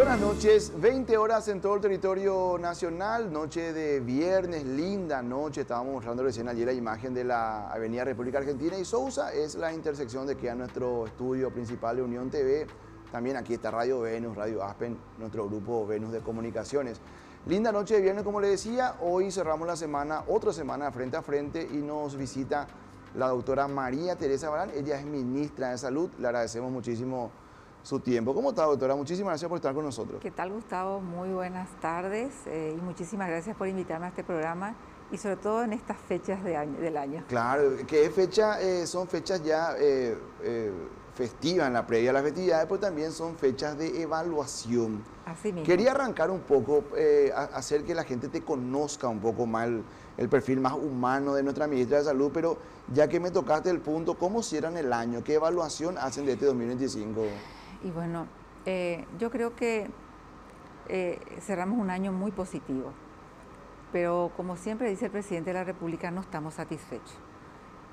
Buenas noches, 20 horas en todo el territorio nacional, noche de viernes, linda noche. Estábamos mostrando recién allí la imagen de la Avenida República Argentina y Sousa, es la intersección de que queda nuestro estudio principal de Unión TV. También aquí está Radio Venus, Radio Aspen, nuestro grupo Venus de Comunicaciones. Linda noche de viernes, como le decía, hoy cerramos la semana, otra semana frente a frente y nos visita la doctora María Teresa Barán. Ella es ministra de Salud, le agradecemos muchísimo su tiempo. ¿Cómo está, doctora? Muchísimas gracias por estar con nosotros. ¿Qué tal, Gustavo? Muy buenas tardes y muchísimas gracias por invitarme a este programa y sobre todo en estas fechas del año. Claro, que son fechas ya festivas, en la previa a las festividades, pero también son fechas de evaluación. Así mismo. Quería arrancar un poco, hacer que la gente te conozca un poco más el perfil más humano de nuestra ministra de Salud, pero ya que me tocaste el punto, ¿cómo cierran el año? ¿Qué evaluación hacen de este 2025? Y bueno, yo creo que cerramos un año muy positivo, pero como siempre dice el presidente de la República, no estamos satisfechos.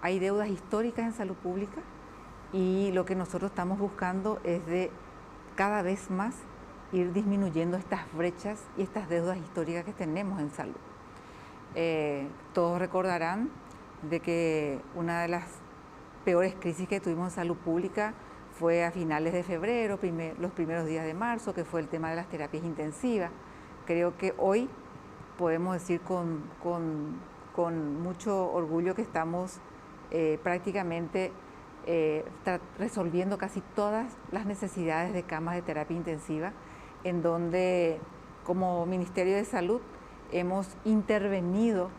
Hay deudas históricas en salud pública y lo que nosotros estamos buscando es de cada vez más ir disminuyendo estas brechas y estas deudas históricas que tenemos en salud. Todos recordarán de que una de las peores crisis que tuvimos en salud pública fue a finales de febrero, los primeros días de marzo, que fue el tema de las terapias intensivas. Creo que hoy podemos decir con mucho orgullo que estamos prácticamente resolviendo casi todas las necesidades de camas de terapia intensiva, en donde como Ministerio de Salud hemos intervenido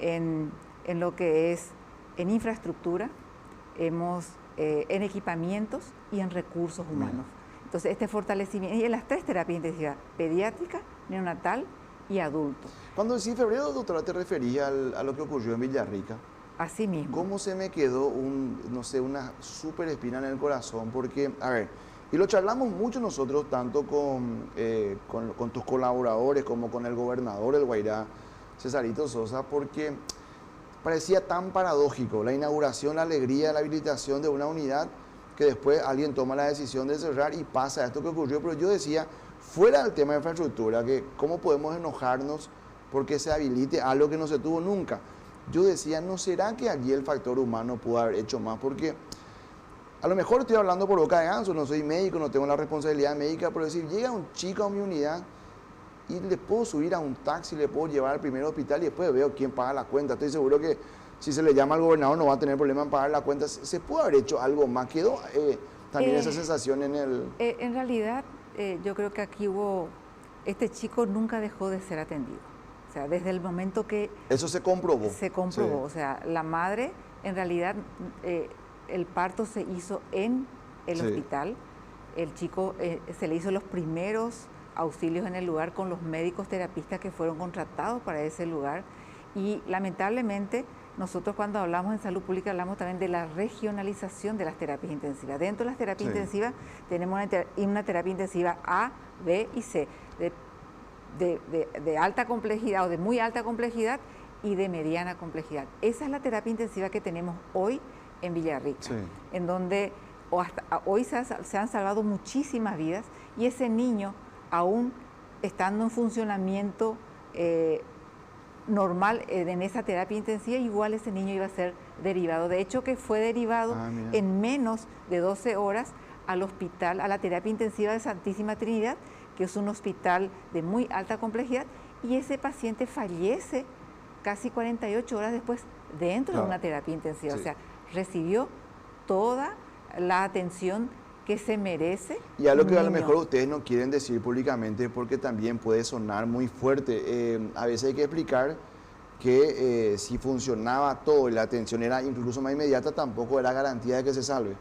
en lo que es en infraestructura, en equipamientos y en recursos humanos. Entonces, este fortalecimiento, y en las 3 terapias intensivas, pediátrica, neonatal y adulto. Cuando decís febrero, doctora, te refería a lo que ocurrió en Villarrica. Así mismo. ¿Cómo se me quedó una súper espina en el corazón? Porque, a ver, y lo charlamos mucho nosotros, tanto con tus colaboradores como con el gobernador del Guairá, Cesarito Sosa, porque parecía tan paradójico la inauguración, la alegría, la habilitación de una unidad, que después alguien toma la decisión de cerrar y pasa esto que ocurrió. Pero yo decía, fuera del tema de infraestructura, que cómo podemos enojarnos porque se habilite algo que no se tuvo nunca. Yo decía, ¿no será que allí el factor humano pudo haber hecho más? Porque a lo mejor estoy hablando por boca de ganso, no soy médico, no tengo la responsabilidad médica, pero decir, llega un chico a mi unidad y le puedo subir a un taxi, le puedo llevar al primer hospital y después veo quién paga la cuenta. Estoy seguro que si se le llama al gobernador no va a tener problema en pagar la cuenta. ¿Se puede haber hecho algo más? ¿Quedó también esa sensación en el...? En realidad, yo creo que aquí este chico nunca dejó de ser atendido. O sea, desde el momento que... Eso se comprobó. Se comprobó. Sí. O sea, la madre, en realidad, el parto se hizo en el hospital. El chico se le hizo los primeros auxilios en el lugar con los médicos terapistas que fueron contratados para ese lugar. Y lamentablemente, nosotros cuando hablamos en salud pública hablamos también de la regionalización de las terapias intensivas. Dentro de las terapias intensivas tenemos una terapia intensiva A, B y C, de alta complejidad o de muy alta complejidad y de mediana complejidad. Esa es la terapia intensiva que tenemos hoy en Villarrica, en donde hoy se han salvado muchísimas vidas y ese niño, aún estando en funcionamiento normal en esa terapia intensiva, igual ese niño iba a ser derivado. De hecho, que fue derivado en menos de 12 horas al hospital, a la terapia intensiva de Santísima Trinidad, que es un hospital de muy alta complejidad, y ese paciente fallece casi 48 horas después dentro de una terapia intensiva. O sea, recibió toda la atención que se merece. Y algo que a lo mejor ustedes no quieren decir públicamente porque también puede sonar muy fuerte. A veces hay que explicar que si funcionaba todo y la atención era incluso más inmediata, tampoco era garantía de que se salve.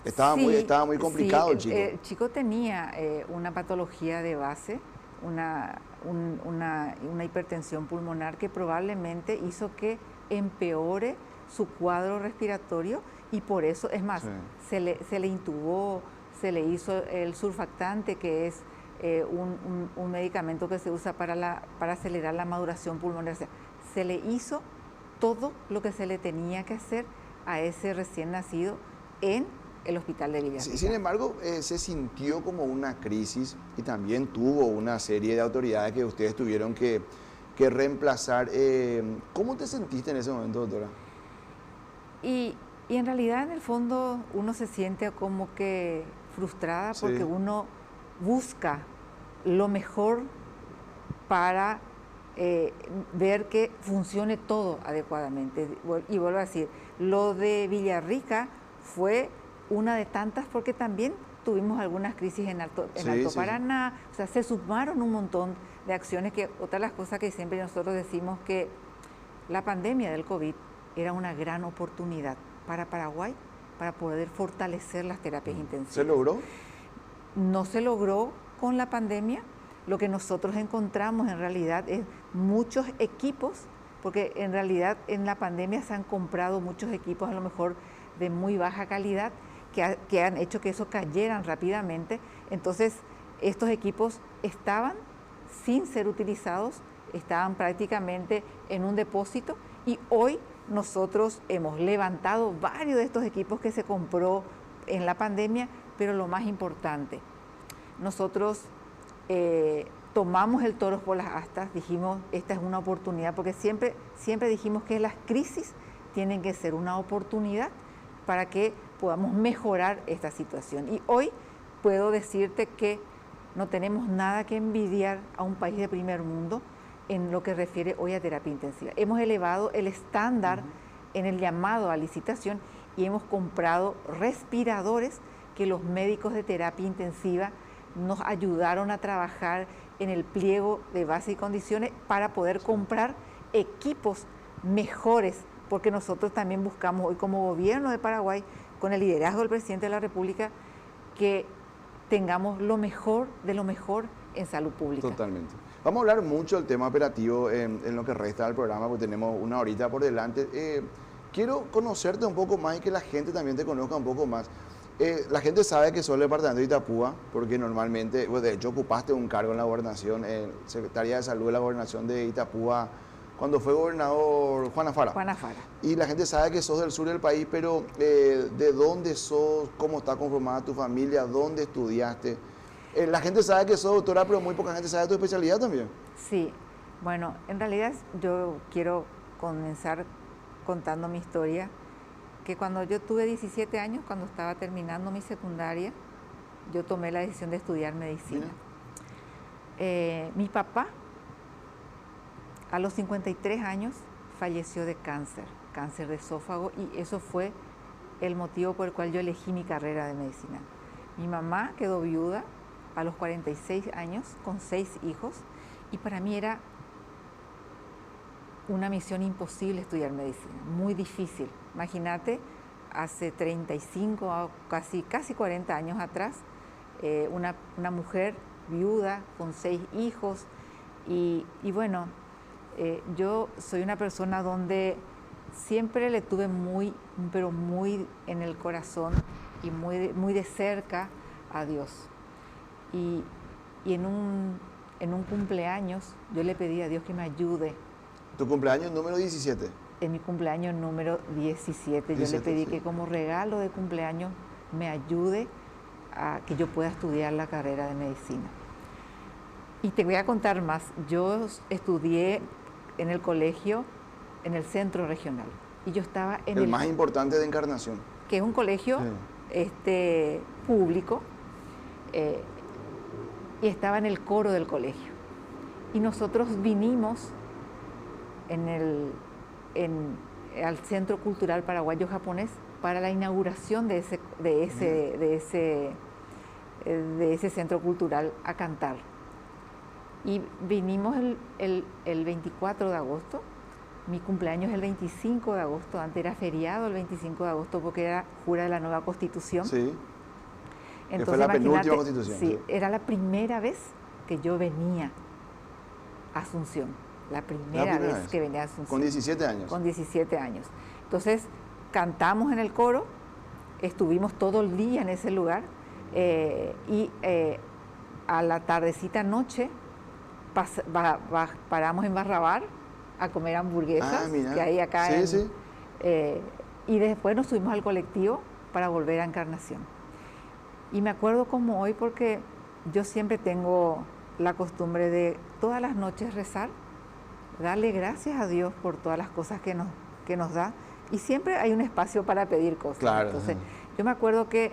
Estaba muy complicado el chico. El chico tenía una patología de base, una hipertensión pulmonar que probablemente hizo que empeore su cuadro respiratorio y por eso, es más, se le intubó, se le hizo el surfactante, que es un medicamento que se usa para acelerar la maduración pulmonar. O sea, se le hizo todo lo que se le tenía que hacer a ese recién nacido en el hospital de Villarrica. Sin embargo, se sintió como una crisis y también tuvo una serie de autoridades que ustedes tuvieron que reemplazar. ¿Cómo te sentiste en ese momento, doctora? Y en realidad, en el fondo, uno se siente como que frustrada porque uno busca lo mejor para ver que funcione todo adecuadamente. Y vuelvo a decir, lo de Villarrica fue una de tantas porque también tuvimos algunas crisis en Alto Paraná, o sea, se sumaron un montón de acciones que, otra de las cosas que siempre nosotros decimos que la pandemia del COVID era una gran oportunidad para Paraguay para poder fortalecer las terapias intensivas. ¿Se logró? No se logró con la pandemia. Lo que nosotros encontramos en realidad es muchos equipos, porque en realidad en la pandemia se han comprado muchos equipos a lo mejor de muy baja calidad que han hecho que eso cayeran rápidamente. Entonces, estos equipos estaban sin ser utilizados, estaban prácticamente en un depósito y hoy nosotros hemos levantado varios de estos equipos que se compró en la pandemia, pero lo más importante, nosotros tomamos el toro por las astas, dijimos, esta es una oportunidad, porque siempre dijimos que las crisis tienen que ser una oportunidad para que podamos mejorar esta situación. Y hoy puedo decirte que no tenemos nada que envidiar a un país de primer mundo en lo que refiere hoy a terapia intensiva. Hemos elevado el estándar en el llamado a licitación y hemos comprado respiradores que los médicos de terapia intensiva nos ayudaron a trabajar en el pliego de base y condiciones para poder comprar equipos mejores, porque nosotros también buscamos hoy como gobierno de Paraguay, con el liderazgo del presidente de la República, que tengamos lo mejor de lo mejor en salud pública. Totalmente. Vamos a hablar mucho del tema operativo en lo que resta del programa, porque tenemos una horita por delante. Quiero conocerte un poco más y que la gente también te conozca un poco más. La gente sabe que soy del departamento de Itapúa, porque normalmente, pues de hecho ocupaste un cargo en la gobernación, Secretaría de Salud de la gobernación de Itapúa, cuando fue gobernador Juan Afara. Juan Afara. Y la gente sabe que sos del sur del país, pero ¿de dónde sos? ¿Cómo está conformada tu familia? ¿Dónde estudiaste? La gente sabe que sos doctora, pero muy poca gente sabe tu especialidad también. Sí, bueno, en realidad yo quiero comenzar contando mi historia, que cuando yo tuve 17 años, cuando estaba terminando mi secundaria, yo tomé la decisión de estudiar medicina. Mi papá, a los 53 años, falleció de cáncer de esófago, y eso fue el motivo por el cual yo elegí mi carrera de medicina. Mi mamá quedó viuda a los 46 años, con 6 hijos, y para mí era una misión imposible estudiar medicina, muy difícil. Imagínate, hace 35, casi 40 años atrás, una mujer viuda con 6 hijos, y bueno, yo soy una persona donde siempre le tuve pero muy en el corazón y muy de cerca a Dios. Y en un cumpleaños yo le pedí a Dios que me ayude. ¿Tu cumpleaños número 17? En mi cumpleaños número 17, yo le pedí que como regalo de cumpleaños me ayude a que yo pueda estudiar la carrera de medicina. Y te voy a contar más. Yo estudié en el colegio, en el centro regional. Y yo estaba en el más importante de Encarnación. Que es un colegio público, y estaba en el coro del colegio. Y nosotros vinimos al Centro Cultural Paraguayo-Japonés para la inauguración de ese centro cultural a cantar. Y vinimos el 24 de agosto, mi cumpleaños es el 25 de agosto, antes era feriado el 25 de agosto porque era jura de la nueva Constitución. Sí. Entonces, que fue la penúltima Constitución. Sí, era la primera vez que yo venía a Asunción. La primera vez que venía a Asunción. ¿Con 17 años? Con 17 años. Entonces, cantamos en el coro, estuvimos todo el día en ese lugar, y a la tardecita noche paramos en Barrabar a comer hamburguesas, que hay acá. Sí. Y después nos subimos al colectivo para volver a Encarnación. Y me acuerdo como hoy porque yo siempre tengo la costumbre de todas las noches rezar, darle gracias a Dios por todas las cosas que nos da, y siempre hay un espacio para pedir cosas. Claro. Entonces, yo me acuerdo que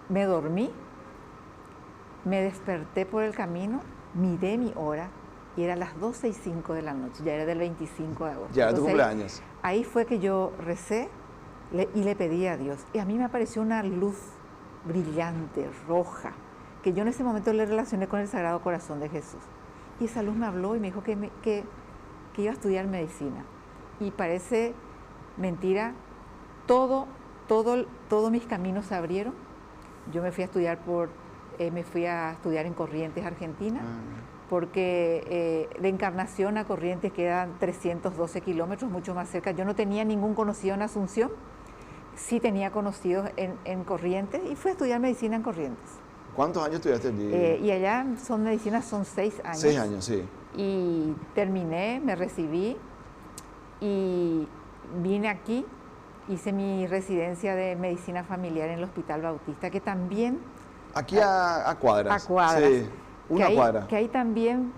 me dormí, me desperté por el camino, miré mi hora y era las 12:05 de la noche, ya era del 25 de agosto. Ya era tu Entonces, cumpleaños. ahí fue que yo recé y le pedí a Dios. Y a mí me apareció una luz brillante, roja, que yo en ese momento le relacioné con el Sagrado Corazón de Jesús. Y esa luz me habló y me dijo que iba a estudiar medicina. Y parece mentira, todos mis caminos se abrieron. Yo me fui a estudiar en Corrientes, Argentina, porque de Encarnación a Corrientes quedan 312 kilómetros, mucho más cerca. Yo no tenía ningún conocido en Asunción, sí tenía conocidos en Corrientes, y fui a estudiar medicina en Corrientes. ¿Cuántos años estudiaste allí? Y allá son 6 años. 6 años, sí. Y terminé, me recibí y vine aquí, hice mi residencia de medicina familiar en el Hospital Bautista, que también... Aquí a cuadras. A cuadras. Sí, una cuadra. Que ahí también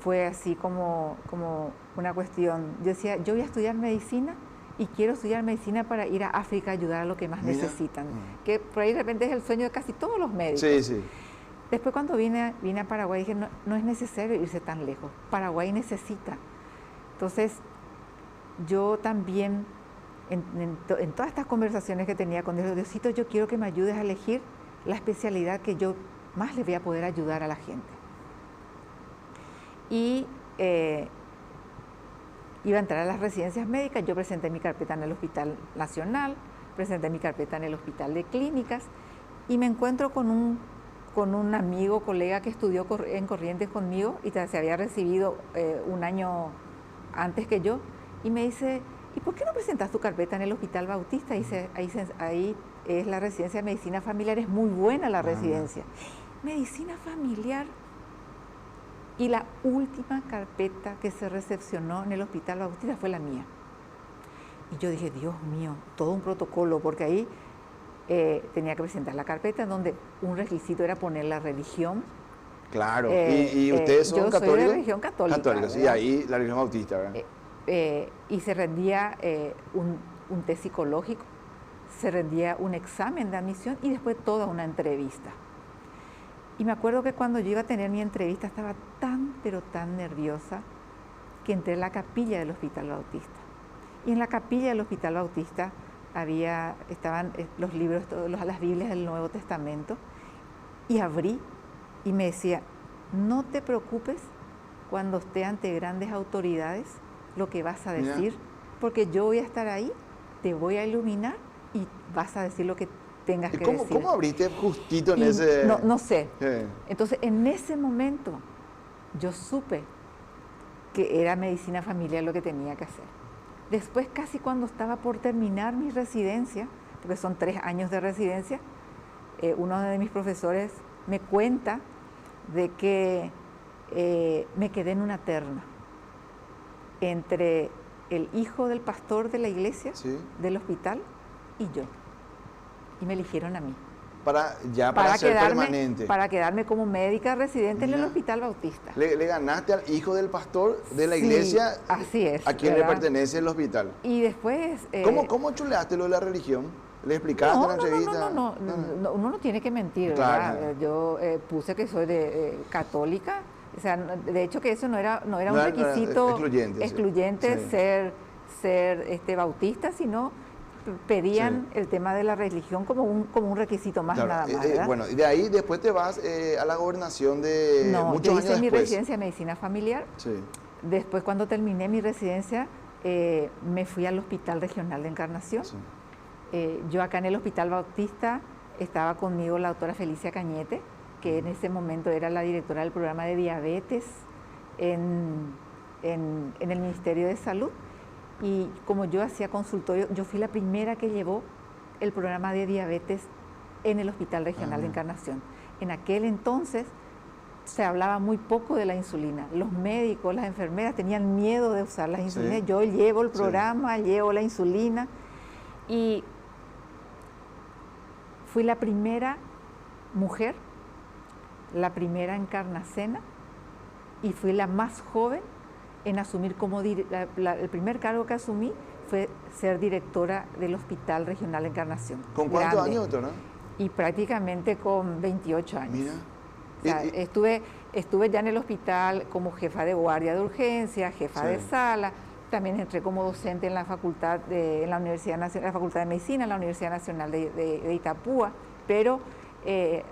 fue así como una cuestión. Yo decía, yo voy a estudiar medicina y quiero estudiar medicina para ir a África a ayudar a los que más necesitan. Que por ahí de repente es el sueño de casi todos los médicos. Sí, sí. Después cuando vine a Paraguay dije, no es necesario irse tan lejos. Paraguay necesita. Entonces, yo también, en todas estas conversaciones que tenía con Dios, Diosito, yo quiero que me ayudes a elegir la especialidad que yo más le voy a poder ayudar a la gente. Y iba a entrar a las residencias médicas, yo presenté mi carpeta en el Hospital Nacional, presenté mi carpeta en el Hospital de Clínicas, y me encuentro con un amigo, colega que estudió en Corrientes conmigo y se había recibido un año antes que yo, y me dice, ¿y por qué no presentas tu carpeta en el Hospital Bautista? Y ahí es la residencia de medicina familiar, es muy buena la residencia. Medicina familiar. Y la última carpeta que se recepcionó en el Hospital Bautista fue la mía. Y yo dije, Dios mío, todo un protocolo, porque ahí tenía que presentar la carpeta en donde un requisito era poner la religión. Claro, ¿y ustedes son católicos? Yo soy de religión católica. Católicos, y ahí la religión bautista, ¿verdad? Y se rendía un test psicológico, se rendía un examen de admisión y después toda una entrevista. Y me acuerdo que cuando yo iba a tener mi entrevista estaba tan, pero tan nerviosa que entré en la capilla del Hospital Bautista. Y en la capilla del Hospital Bautista estaban los libros, las Biblias del Nuevo Testamento, y abrí y me decía, no te preocupes cuando esté ante grandes autoridades lo que vas a decir, porque yo voy a estar ahí, te voy a iluminar y vas a decir lo que tengas que decir. ¿Cómo abriste justito en ese...? No sé. Entonces, en ese momento, yo supe que era medicina familiar lo que tenía que hacer. Después, casi cuando estaba por terminar mi residencia, porque son 3 años de residencia, uno de mis profesores me cuenta de que me quedé en una terna entre el hijo del pastor de la iglesia, del hospital, y yo. Y me eligieron a mí. Para ser permanente. Para quedarme como médica residente en el Hospital Bautista. Le ganaste al hijo del pastor de la iglesia, así es, a quien le pertenece el hospital. Y después... ¿Cómo chuleaste lo de la religión? ¿Le explicaste en la entrevista? No, uno no tiene que mentir, claro. ¿verdad? Yo puse que soy católica, o sea, de hecho que eso no era un requisito excluyente ser bautista, sino pedían el tema de la religión como un requisito más, nada más, ¿verdad? Bueno, y de ahí después te vas a la gobernación de muchos años después. Yo hice mi residencia de medicina familiar. Sí. Después, cuando terminé mi residencia, me fui al Hospital Regional de Encarnación. Sí. Yo acá en el Hospital Bautista estaba conmigo la doctora Felicia Cañete, que en ese momento era la directora del programa de diabetes en el Ministerio de Salud. Y como yo hacía consultorio, yo fui la primera que llevó el programa de diabetes en el Hospital Regional de Encarnación. En aquel entonces se hablaba muy poco de la insulina. Los médicos, las enfermeras tenían miedo de usar las insulinas. Yo llevo el programa, llevo la insulina. Y Fui la primera mujer, la primera encarnacena, y fui la más joven en asumir el primer cargo que asumí fue ser directora del Hospital Regional Encarnación. ¿Con cuántos años, doctora? Y prácticamente con 28 años. Mira. O sea, estuve ya en el hospital como jefa de guardia de urgencia, jefa de sala. También entré como docente en la facultad en la Universidad Nacional, la Facultad de Medicina, en la Universidad Nacional de Itapúa, pero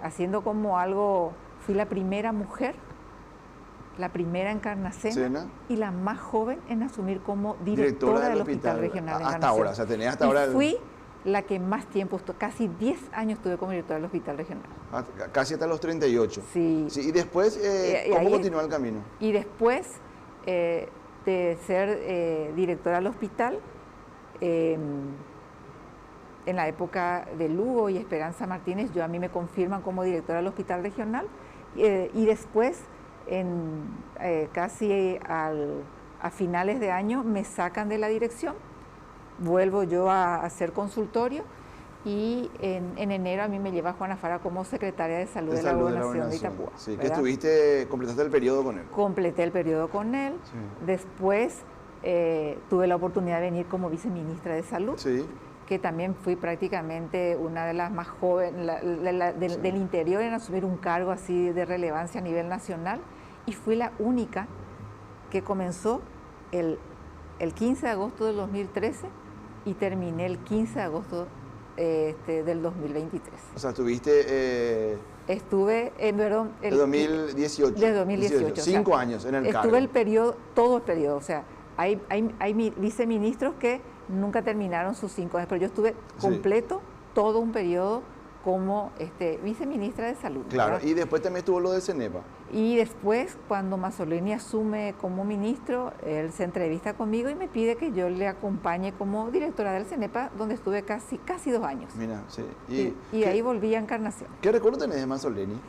haciendo como algo, fui la primera mujer, la primera encarnacena y la más joven en asumir como directora del Hospital Regional de Encarnación. Hasta ahora, o sea, tenía hasta ahora... Fui la que más tiempo, casi 10 años estuve como directora del Hospital Regional. Casi hasta los 38. Sí. Y después, ¿cómo continuó el camino? Y después de ser directora del hospital, en la época de Lugo y Esperanza Martínez, a mí me confirman como directora del Hospital Regional, y después, casi a finales de año, me sacan de la dirección. Vuelvo yo a hacer consultorio y en enero a mí me lleva Juana Fara como secretaria de Salud de la Gobernación de Itapúa. Sí, que completaste el periodo con él. Completé el periodo con él. Sí. Después tuve la oportunidad de venir como viceministra de Salud, que también fui prácticamente una de las más jóvenes del interior en asumir un cargo así de relevancia a nivel nacional, y fui la única que comenzó el 15 de agosto del 2013 y terminé el 15 de agosto del 2023. O sea, estuviste... Estuve, perdón... De 2018. De 2018. 5 años en el cargo. Estuve el periodo, todo el periodo. O sea, hay viceministros que nunca terminaron sus 5 años, pero yo estuve completo todo un periodo como viceministra de Salud. Claro, ¿verdad? Y después también estuvo lo de CENEPA. Y después, cuando Mazzoleni asume como ministro, él se entrevista conmigo y me pide que yo le acompañe como directora del CENEPA, donde estuve casi 2 años. Mira, sí. Y ahí volví a Encarnación. ¿Qué recuerdo tenés de Mazzoleni?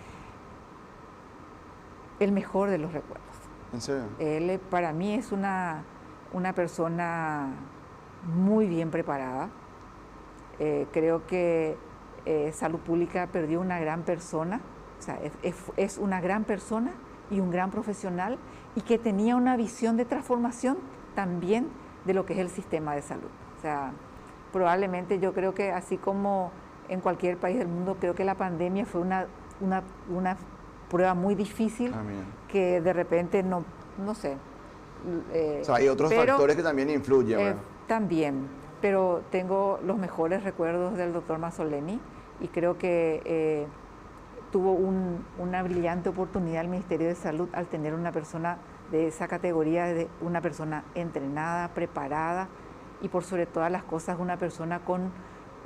El mejor de los recuerdos. ¿En serio? Él para mí es una persona muy bien preparada. Creo que Salud Pública perdió una gran persona. O sea, es una gran persona y un gran profesional, y que tenía una visión de transformación también de lo que es el sistema de salud. O sea, probablemente yo creo que así como en cualquier país del mundo, creo que la pandemia fue una prueba muy difícil que de repente no sé. O sea, hay otros factores que también influyen. También, pero tengo los mejores recuerdos del doctor Mazzoleni, y creo que tuvo una brillante oportunidad el Ministerio de Salud al tener una persona de esa categoría, de una persona entrenada, preparada, y por sobre todas las cosas una persona con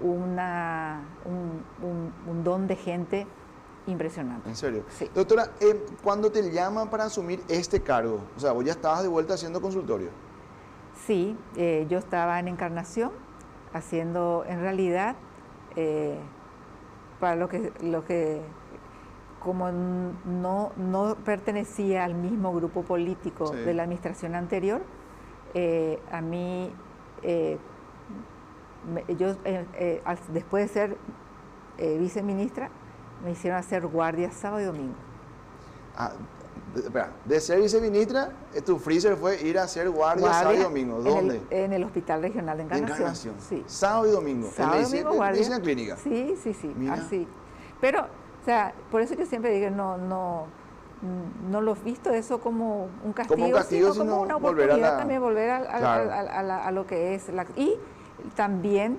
un don de gente impresionante. ¿En serio? Sí. Doctora, ¿cuándo te llaman para asumir este cargo? O sea, ¿vos ya estabas de vuelta haciendo consultorio? Sí, yo estaba en Encarnación haciendo, en realidad, para lo que como no pertenecía al mismo grupo político de la administración anterior, a mí, después de ser viceministra, me hicieron hacer guardia sábado y domingo. Espera, de ser viceministra, tu freezer fue ir a hacer guardia sábado y domingo. ¿Dónde? En el Hospital Regional de Encarnación. Sí. Sábado y domingo. Sábado y domingo, guardia. ¿Medicina clínica? Sí, Mira. Así. Pero, o sea, por eso yo siempre digo, no lo he visto eso como un castigo, sino como una oportunidad también volver a lo que es. Y también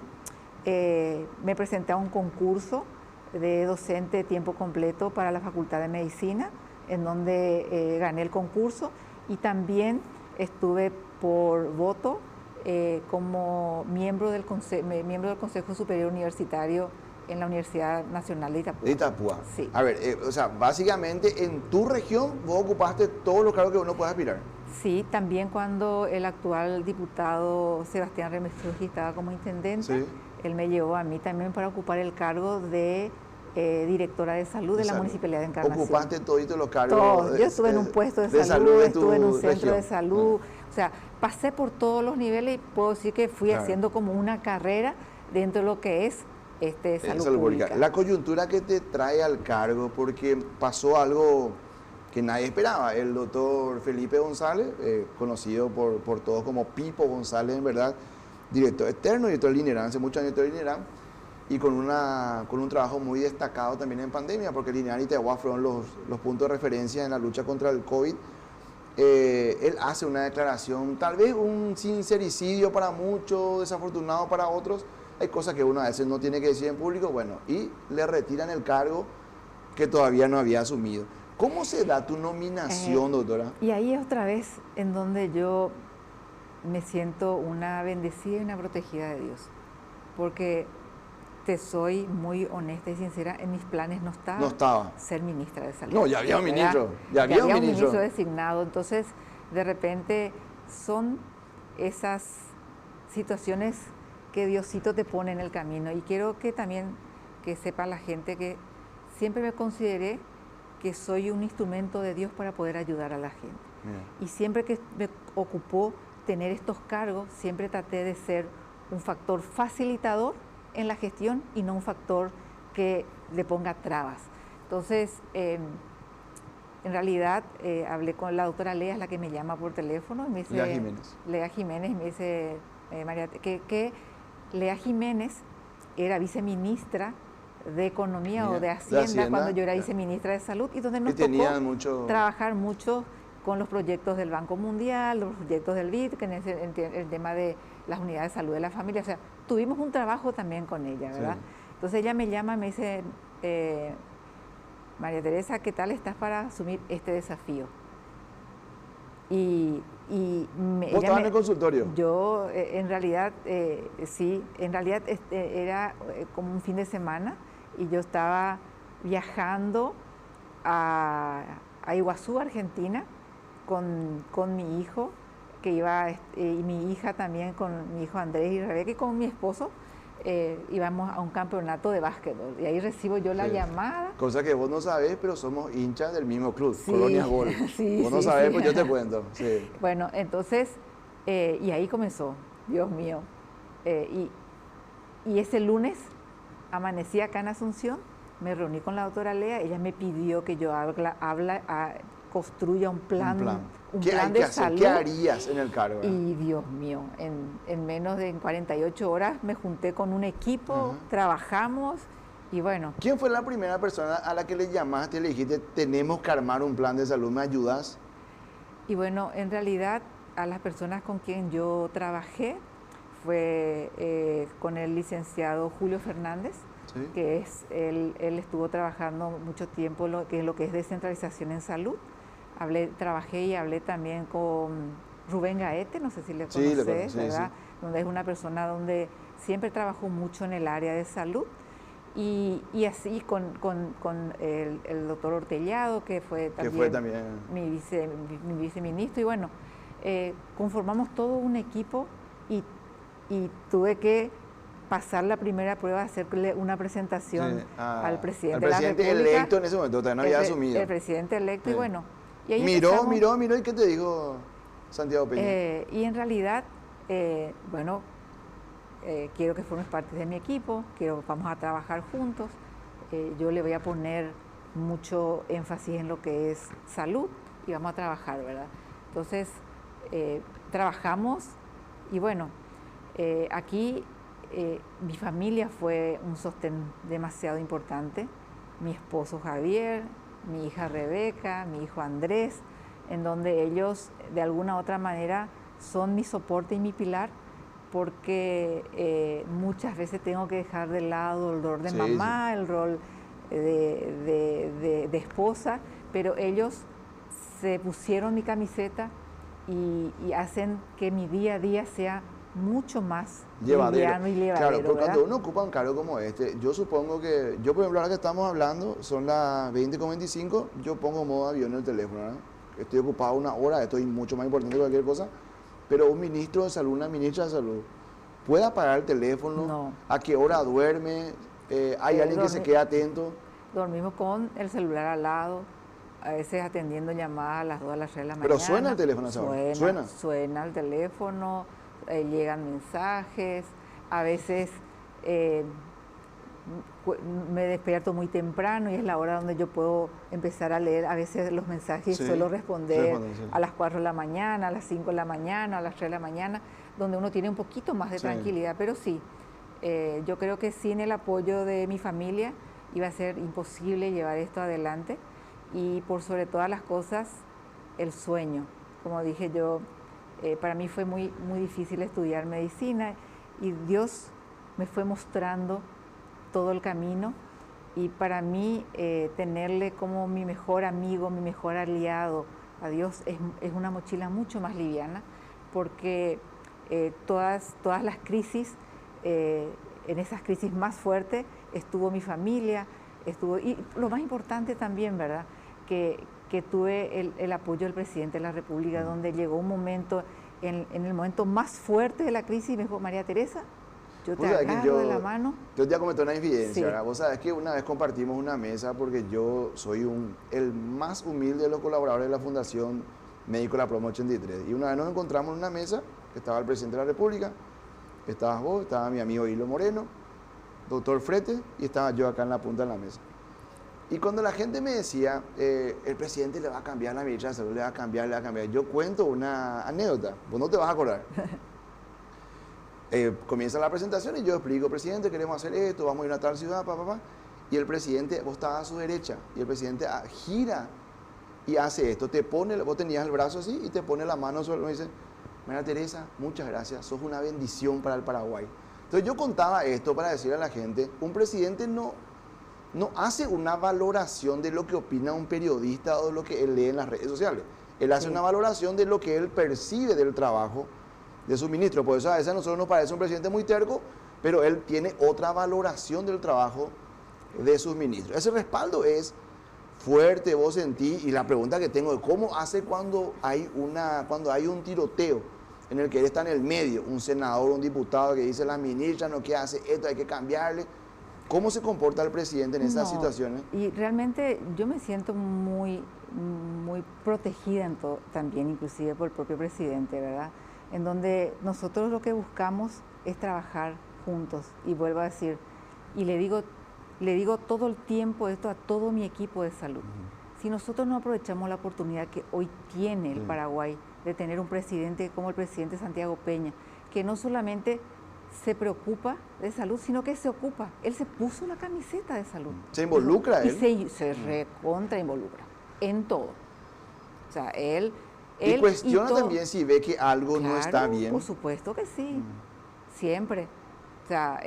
me presenté a un concurso de docente de tiempo completo para la Facultad de Medicina, en donde gané el concurso, y también estuve por voto como miembro del Consejo Superior Universitario en la Universidad Nacional de Itapúa. De Itapúa. Sí. A ver, o sea, básicamente en tu región vos ocupaste todos los cargos que uno puede aspirar. Sí, también cuando el actual diputado Sebastián Remestrugi estaba como intendente, él me llevó a mí también para ocupar el cargo de directora de salud de la Municipalidad de Encarnación. ¿Ocupaste todito los cargos? Todo. Yo estuve en un puesto de salud, estuve en un centro región. De salud, o sea, pasé por todos los niveles, y puedo decir que fui haciendo como una carrera dentro de lo que es salud pública. La coyuntura que te trae al cargo, porque pasó algo que nadie esperaba. El doctor Felipe González, conocido por todos como Pipo González, en verdad, director externo, director del INERAM, hace muchos años director del INERAM, y con un trabajo muy destacado también en pandemia, porque el INERAM y Itagua fueron los puntos de referencia en la lucha contra el COVID. Él hace una declaración, tal vez un sincericidio para muchos, desafortunado para otros. Hay cosas que uno a veces no tiene que decir en público, bueno, y le retiran el cargo que todavía no había asumido. ¿Cómo se da tu nominación, doctora? Y ahí es otra vez en donde yo me siento una bendecida y una protegida de Dios, porque te soy muy honesta y sincera, en mis planes no estaba ser ministra de Salud. No, ya había un ministro. Ya había un ministro designado. Entonces, de repente, son esas situaciones que Diosito te pone en el camino. Y quiero que también que sepa la gente que siempre me consideré que soy un instrumento de Dios para poder ayudar a la gente. Y siempre que me ocupó tener estos cargos, siempre traté de ser un factor facilitador en la gestión y no un factor que le ponga trabas. Entonces, en realidad, hablé con la doctora Lea, es la que me llama por teléfono, y me dice, Lea Jiménez, y me dice, María, que Lea Jiménez era viceministra de Economía o de Hacienda cuando yo era viceministra de Salud, y donde nos tocó trabajar mucho con los proyectos del Banco Mundial, los proyectos del BID, que en el tema de las unidades de salud de la familia, o sea, tuvimos un trabajo también con ella, ¿verdad? Sí. Entonces ella me llama y me dice, María Teresa, ¿qué tal estás para asumir este desafío? ¿Vos estabas en el consultorio? Yo, en realidad, sí, en realidad era como un fin de semana y yo estaba viajando a Iguazú, Argentina, con mi hijo, que iba, y mi hija también, con mi hijo Andrés y Rebeca, y con mi esposo, íbamos a un campeonato de básquetbol. Y ahí recibo yo la llamada. Cosa que vos no sabés, pero somos hinchas del mismo club, Colonia Gol. Vos no sabés, pues yo te cuento. Sí. Bueno, entonces, y ahí comenzó, Dios mío. Y ese lunes amanecí acá en Asunción, me reuní con la doctora Lea, ella me pidió que yo construya un plan de salud. ¿Qué harías en el cargo? Y Dios mío, en menos de 48 horas me junté con un equipo, trabajamos y bueno. ¿Quién fue la primera persona a la que le llamaste y le dijiste, tenemos que armar un plan de salud, ¿me ayudas? Y bueno, en realidad a las personas con quien yo trabajé fue con el licenciado Julio Fernández, ¿sí? Que él estuvo trabajando mucho tiempo lo que es descentralización en salud. Trabajé y hablé también con Rubén Gaete, no sé si le conoces, sí, ¿verdad? Sí. Donde es una persona donde siempre trabajó mucho en el área de salud. Y así con el doctor Ortellado, que fue también, mi viceministro. Y bueno, conformamos todo un equipo y tuve que pasar la primera prueba, hacerle una presentación al presidente de la República. El presidente electo en ese momento, todavía no había asumido. El presidente electo, y bueno. Y ahí miró, ¿y qué te dijo Santiago Peña? Y en realidad, bueno, quiero que formes parte de mi equipo, vamos a trabajar juntos. Yo le voy a poner mucho énfasis en lo que es salud y vamos a trabajar, ¿verdad? Entonces, trabajamos y bueno, aquí mi familia fue un sostén demasiado importante. Mi esposo Javier, mi hija Rebeca, mi hijo Andrés, en donde ellos de alguna u otra manera son mi soporte y mi pilar, porque muchas veces tengo que dejar de lado el rol de mamá, el rol de esposa, pero ellos se pusieron mi camiseta y hacen que mi día a día sea mucho más liviano y llevadero. Claro, pero cuando uno ocupa un cargo como este, yo supongo que, yo por ejemplo, ahora que estamos hablando, son las 20:25, yo pongo modo avión en el teléfono, ¿verdad? Estoy ocupado una hora, esto es mucho más importante que cualquier cosa, pero un ministro de salud, una ministra de salud, ¿puede apagar el teléfono? No. ¿A qué hora duerme? ¿Hay alguien que se quede atento? Dormimos con el celular al lado, a veces atendiendo llamadas a las 2 a las 3 de la mañana. ¿Pero suena el teléfono a esa hora? Suena el teléfono. Llegan mensajes, a veces me despierto muy temprano y es la hora donde yo puedo empezar a leer a veces los mensajes. Sí, suelo responder a las 4 de la mañana, a las 5 de la mañana, a las 3 de la mañana, donde uno tiene un poquito más de tranquilidad. Pero sí, yo creo que sin el apoyo de mi familia iba a ser imposible llevar esto adelante. Y por sobre todas las cosas, el sueño. Como dije yo, para mí fue muy difícil estudiar medicina y Dios me fue mostrando todo el camino, y para mí tenerle como mi mejor amigo, mi mejor aliado a Dios es una mochila mucho más liviana, porque todas las crisis, en esas crisis más fuertes estuvo mi familia, y lo más importante también, ¿verdad?, que tuve el apoyo del presidente de la República, donde llegó un momento, en el momento más fuerte de la crisis, y me dijo: María Teresa, yo te agarro de la mano. Yo te comenté una infidencia, ¿verdad? Vos sabés que una vez compartimos una mesa, porque yo soy el más humilde de los colaboradores de la Fundación Médico La Promo 83. Y una vez nos encontramos en una mesa, que estaba el presidente de la República, estabas vos, estaba mi amigo Hilo Moreno, doctor Frete, y estaba yo acá en la punta de la mesa. Y cuando la gente me decía, el presidente le va a cambiar la ministra de Salud, le va a cambiar, yo cuento una anécdota, vos no te vas a acordar. Comienza la presentación y yo explico: presidente, queremos hacer esto, vamos a ir a tal ciudad, y el presidente, vos estabas a su derecha, y el presidente gira y hace esto, vos tenías el brazo así y te pone la mano sobre, me dice: María Teresa, muchas gracias, sos una bendición para el Paraguay. Entonces yo contaba esto para decirle a la gente: un presidente no hace una valoración de lo que opina un periodista o de lo que él lee en las redes sociales. Él hace una valoración de lo que él percibe del trabajo de su ministro. Por eso a veces a nosotros nos parece un presidente muy terco, pero él tiene otra valoración del trabajo de sus ministros. Ese respaldo es fuerte, vos sentís, y la pregunta que tengo es: ¿cómo hace cuando hay un tiroteo en el que él está en el medio, un senador, un diputado que dice: la ministra no quiere hacer esto, hay que cambiarle? ¿Cómo se comporta el presidente en esas situaciones? Y realmente yo me siento muy protegida también, inclusive por el propio presidente, ¿verdad? En donde nosotros lo que buscamos es trabajar juntos. Y vuelvo a decir, y le digo todo el tiempo esto a todo mi equipo de salud. Si nosotros no aprovechamos la oportunidad que hoy tiene el Paraguay de tener un presidente como el presidente Santiago Peña, que no solamente se preocupa de salud, sino que se ocupa. Él se puso la camiseta de salud. ¿Se involucra él? Y se recontra involucra en todo. O sea, él y cuestiona también si ve que algo no está bien. Por supuesto que sí, siempre. O sea,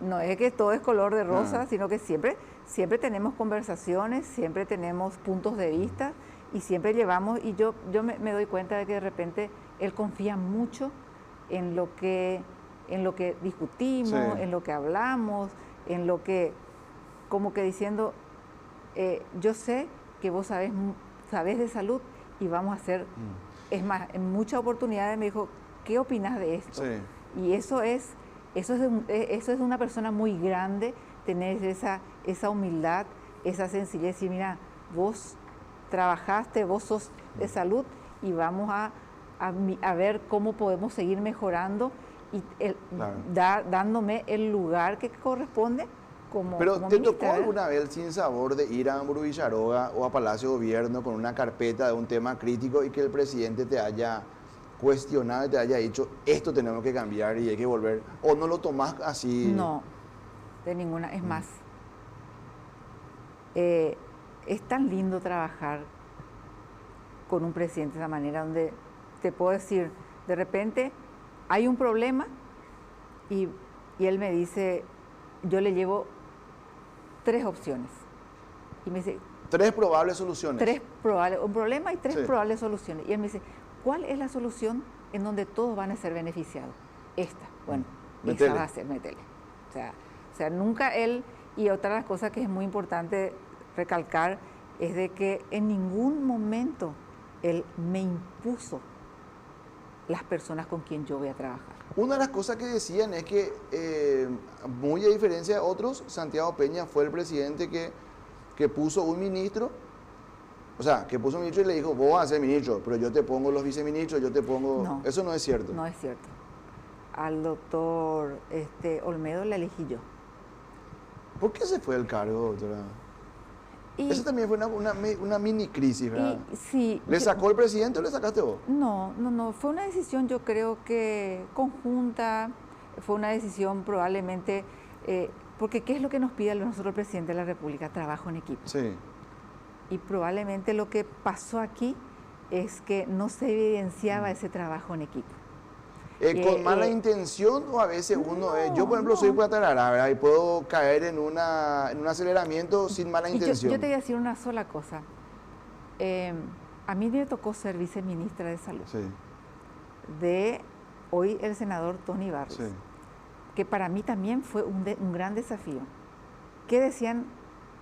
no es que todo es color de rosa, sino que siempre tenemos conversaciones, siempre tenemos puntos de vista y siempre llevamos, y yo me doy cuenta de que de repente él confía mucho en lo que discutimos, en lo que hablamos, en lo que, como que diciendo, yo sé que vos sabés de salud y vamos a hacer. Es más, en muchas oportunidades me dijo: ¿qué opinas de esto? Sí. Y eso es de una persona muy grande, tener esa humildad, esa sencillez, y mira, vos trabajaste, vos sos de salud y vamos a ver cómo podemos seguir mejorando, y dándome el lugar que corresponde como Pero como ¿te ministra, tocó alguna vez el sinsabor de ir a Amburu Villaroga o a Palacio de Gobierno con una carpeta de un tema crítico y que el presidente te haya cuestionado y te haya dicho: esto tenemos que cambiar y hay que volver? ¿O no lo tomás así? No, de ninguna. Es más, es tan lindo trabajar con un presidente de esa manera, donde te puedo decir, de repente hay un problema y él me dice, yo le llevo 3 opciones. Y me dice... 3 probables soluciones. Un problema y 3 probables soluciones. Y él me dice, ¿cuál es la solución en donde todos van a ser beneficiados? Esta. Bueno, esa va a ser, métele. O sea, nunca él... Y otra de las cosas que es muy importante recalcar es de que en ningún momento él me impuso las personas con quien yo voy a trabajar. Una de las cosas que decían es que, muy a diferencia de otros, Santiago Peña fue el presidente que puso un ministro, o sea, que puso un ministro y le dijo, vos vas a ser ministro, pero yo te pongo los viceministros, yo te pongo... No, eso no es cierto. No es cierto. Al doctor Olmedo le elegí yo. ¿Por qué se fue del cargo, doctora? Y, Esa también fue una mini crisis, ¿verdad? Sí, ¿Le sacó el presidente o le sacaste vos? No, fue una decisión yo creo que conjunta, fue una decisión probablemente, porque ¿qué es lo que nos pide a nosotros el presidente de la República? Trabajo en equipo. Sí. Y probablemente lo que pasó aquí es que no se evidenciaba ese trabajo en equipo. ¿Con mala intención o a veces uno... yo, por ejemplo, soy cuatarara, ¿verdad? Y puedo caer en un aceleramiento sin mala intención. Yo te voy a decir una sola cosa. A mí me tocó ser viceministra de Salud. Sí. De hoy el senador Tony Barrios. Sí. Que para mí también fue un gran desafío. ¿Qué decían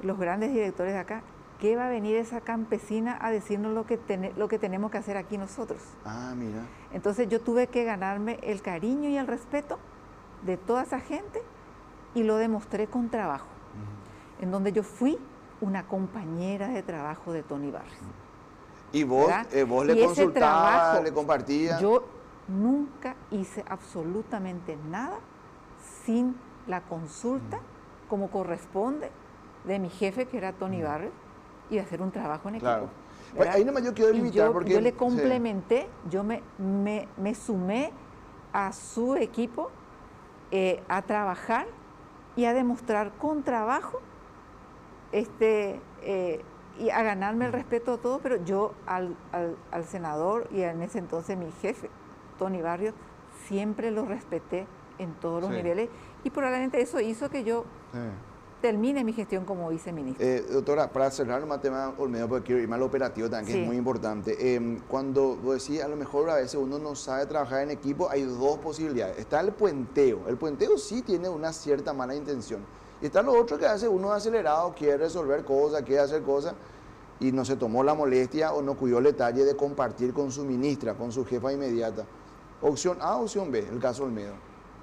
los grandes directores de acá? ¿Qué va a venir esa campesina a decirnos lo que tenemos que hacer aquí nosotros? Ah, mira. Entonces yo tuve que ganarme el cariño y el respeto de toda esa gente y lo demostré con trabajo, en donde yo fui una compañera de trabajo de Tony Barrios. ¿Y vos, vos le consultabas, le compartías? Yo nunca hice absolutamente nada sin la consulta, como corresponde, de mi jefe, que era Tony Barrios, y de hacer un trabajo en equipo. Claro. Bueno, ahí nomás yo quiero limitar porque... Yo le complementé, sí. Yo me sumé a su equipo a trabajar y a demostrar con trabajo y a ganarme el respeto de todo, pero yo al senador y en ese entonces mi jefe, Tony Barrios, siempre lo respeté en todos los niveles y probablemente eso hizo que yo termine mi gestión como viceministra. Doctora, para cerrar el tema Olmedo, porque quiero irme al operativo también, que es muy importante. Cuando vos decís, a lo mejor a veces uno no sabe trabajar en equipo, hay dos posibilidades. Está el puenteo. El puenteo sí tiene una cierta mala intención. Y está lo otro que a veces uno acelerado quiere resolver cosas, quiere hacer cosas, y no se tomó la molestia o no cuidó el detalle de compartir con su ministra, con su jefa inmediata. Opción A, opción B, el caso Olmedo.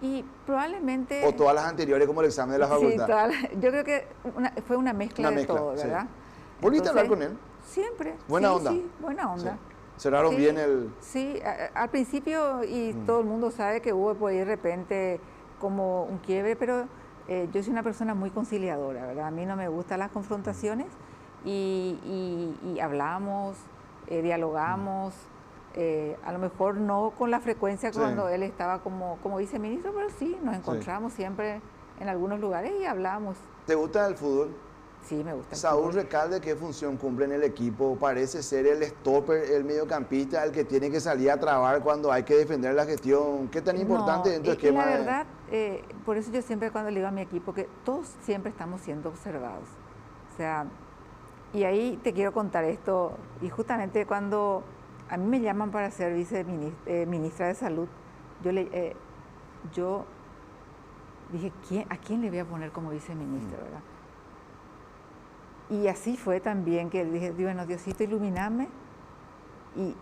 Y probablemente... O todas las anteriores como el examen de la facultad. Sí, yo creo que fue una mezcla de todo, ¿verdad? Sí. ¿Volviste a hablar con él? Siempre. ¿Buena onda? Sí, buena onda. Sí. ¿Cerraron bien el...? Sí, al principio, y todo el mundo sabe que hubo por ahí de repente como un quiebre, pero yo soy una persona muy conciliadora, ¿verdad? A mí no me gustan las confrontaciones y hablamos, dialogamos. A lo mejor no con la frecuencia cuando él estaba como viceministro, pero sí, nos encontramos siempre en algunos lugares y hablamos. ¿Te gusta el fútbol? Sí, me gusta el Saúl fútbol. Recalde, ¿qué función cumple en el equipo? Parece ser el stopper, el mediocampista, el que tiene que salir a trabar cuando hay que defender la gestión. ¿Qué tan importante dentro del esquema? La verdad, por eso yo siempre cuando le digo a mi equipo que todos siempre estamos siendo observados. O sea, y ahí te quiero contar esto, y justamente cuando a mí me llaman para ser viceministra de Salud, yo dije, ¿a quién le voy a poner como viceministra, verdad? Y así fue también que dije, bueno, Diosito, iluminame. Y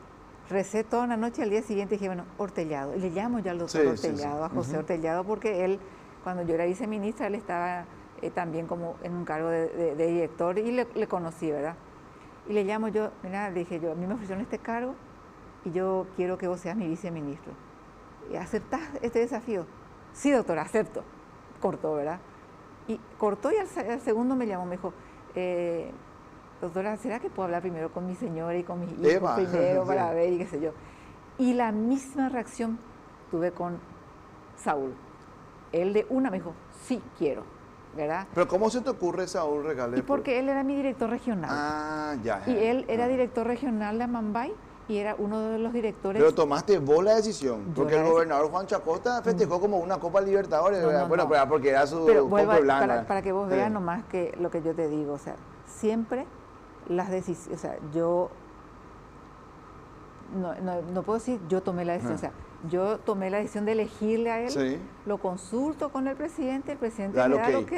recé toda una noche, al día siguiente dije, bueno, Ortellado. Y le llamo ya al doctor Ortellado, a José Ortellado, porque él, cuando yo era viceministra, él estaba también como en un cargo de director y le conocí, ¿verdad? Y le llamo yo, mira, le dije yo, a mí me ofrecieron este cargo y yo quiero que vos seas mi viceministro. ¿Aceptás este desafío? Sí, doctora, acepto. Cortó, ¿verdad? Y cortó y al segundo me llamó, me dijo, doctora, ¿será que puedo hablar primero con mi señora y con mis hijos primero para ver y qué sé yo? Y la misma reacción tuve con Saúl. Él de una me dijo, sí, quiero, ¿verdad? ¿Pero cómo se te ocurre Saúl Recalde? Y porque él era mi director regional. Ah, ya. Y él era director regional de Amambay y era uno de los directores... Pero tomaste vos la decisión, porque el gobernador Juan Chacota festejó como una Copa Libertadores, bueno, porque era su Copa blanca. Para que vos veas nomás que lo que yo te digo, o sea, siempre las decisiones, o sea, yo no puedo decir yo tomé la decisión, o sea, yo tomé la decisión de elegirle a él, lo consulto con el presidente me da el ok.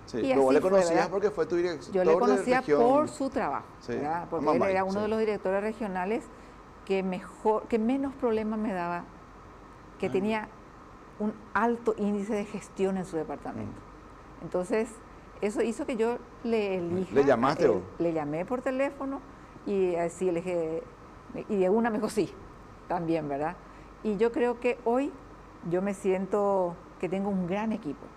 Sí, y pero vos le conocías porque fue tu director. Yo le conocía por su trabajo, ¿verdad? Porque él era uno de los directores regionales que menos problemas me daba, que tenía un alto índice de gestión en su departamento. Entonces, eso hizo que yo le elija. ¿Le llamaste vos? Le llamé por teléfono y así le dije, y de una me dijo sí, también, ¿verdad? Y yo creo que hoy yo me siento que tengo un gran equipo.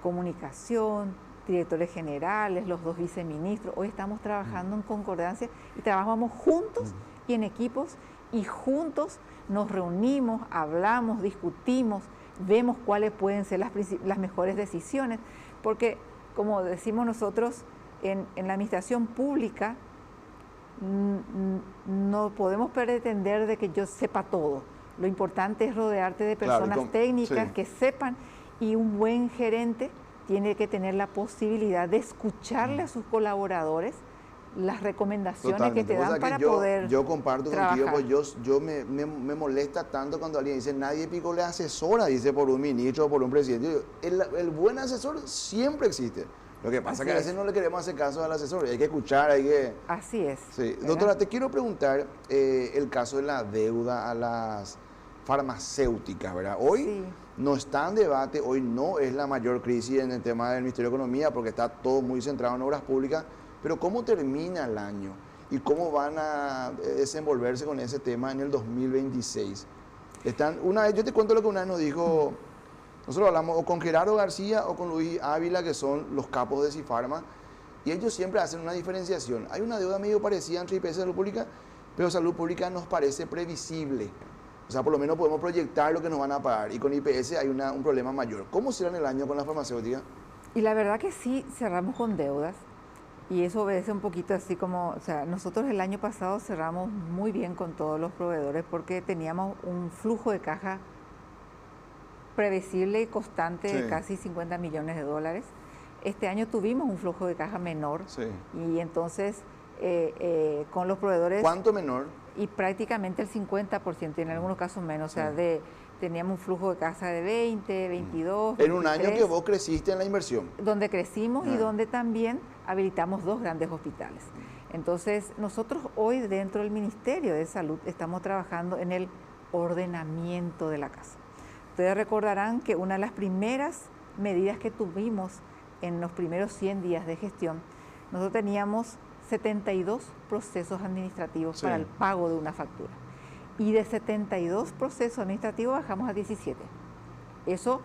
Comunicación, directores generales, los 2 viceministros. Hoy estamos trabajando en concordancia y trabajamos juntos y en equipos y juntos nos reunimos, hablamos, discutimos, vemos cuáles pueden ser las mejores decisiones, porque como decimos nosotros en la administración pública, no podemos pretender de que yo sepa todo. Lo importante es rodearte de personas técnicas que sepan, y un buen gerente tiene que tener la posibilidad de escucharle a sus colaboradores las recomendaciones que te dan para poder Yo comparto trabajar. contigo, pues me molesta tanto cuando alguien dice, nadie pico le asesora, dice por un ministro o por un presidente. El buen asesor siempre existe. Lo que pasa es que a veces no le queremos hacer caso al asesor, hay que escuchar, hay que... Así es. Sí. Doctora, te quiero preguntar el caso de la deuda a las farmacéuticas, ¿verdad? Hoy no está en debate, hoy no es la mayor crisis en el tema del Ministerio de Economía porque está todo muy centrado en obras públicas, pero ¿cómo termina el año? ¿Y cómo van a desenvolverse con ese tema en el 2026? Yo te cuento lo que una vez nos dijo, nosotros hablamos o con Gerardo García o con Luis Ávila, que son los capos de Cifarma, y ellos siempre hacen una diferenciación. Hay una deuda medio parecida entre IPS y Salud Pública, pero Salud Pública nos parece previsible. O sea, por lo menos podemos proyectar lo que nos van a pagar, y con IPS hay un problema mayor. ¿Cómo cierran el año con la farmacéutica? Y la verdad que sí, cerramos con deudas. Y eso obedece un poquito así como, o sea, nosotros el año pasado cerramos muy bien con todos los proveedores porque teníamos un flujo de caja previsible y constante de casi 50 millones de dólares. Este año tuvimos un flujo de caja menor y entonces con los proveedores... ¿Cuánto menor? Y prácticamente el 50%, y en algunos casos menos, o sea, teníamos un flujo de caja de 20, 22, En un 23, año que vos creciste en la inversión. Donde crecimos y donde también habilitamos 2 grandes hospitales. Entonces, nosotros hoy dentro del Ministerio de Salud estamos trabajando en el ordenamiento de la casa. Ustedes recordarán que una de las primeras medidas que tuvimos en los primeros 100 días de gestión, nosotros teníamos 72 procesos administrativos para el pago de una factura. Y de 72 procesos administrativos bajamos a 17. Eso...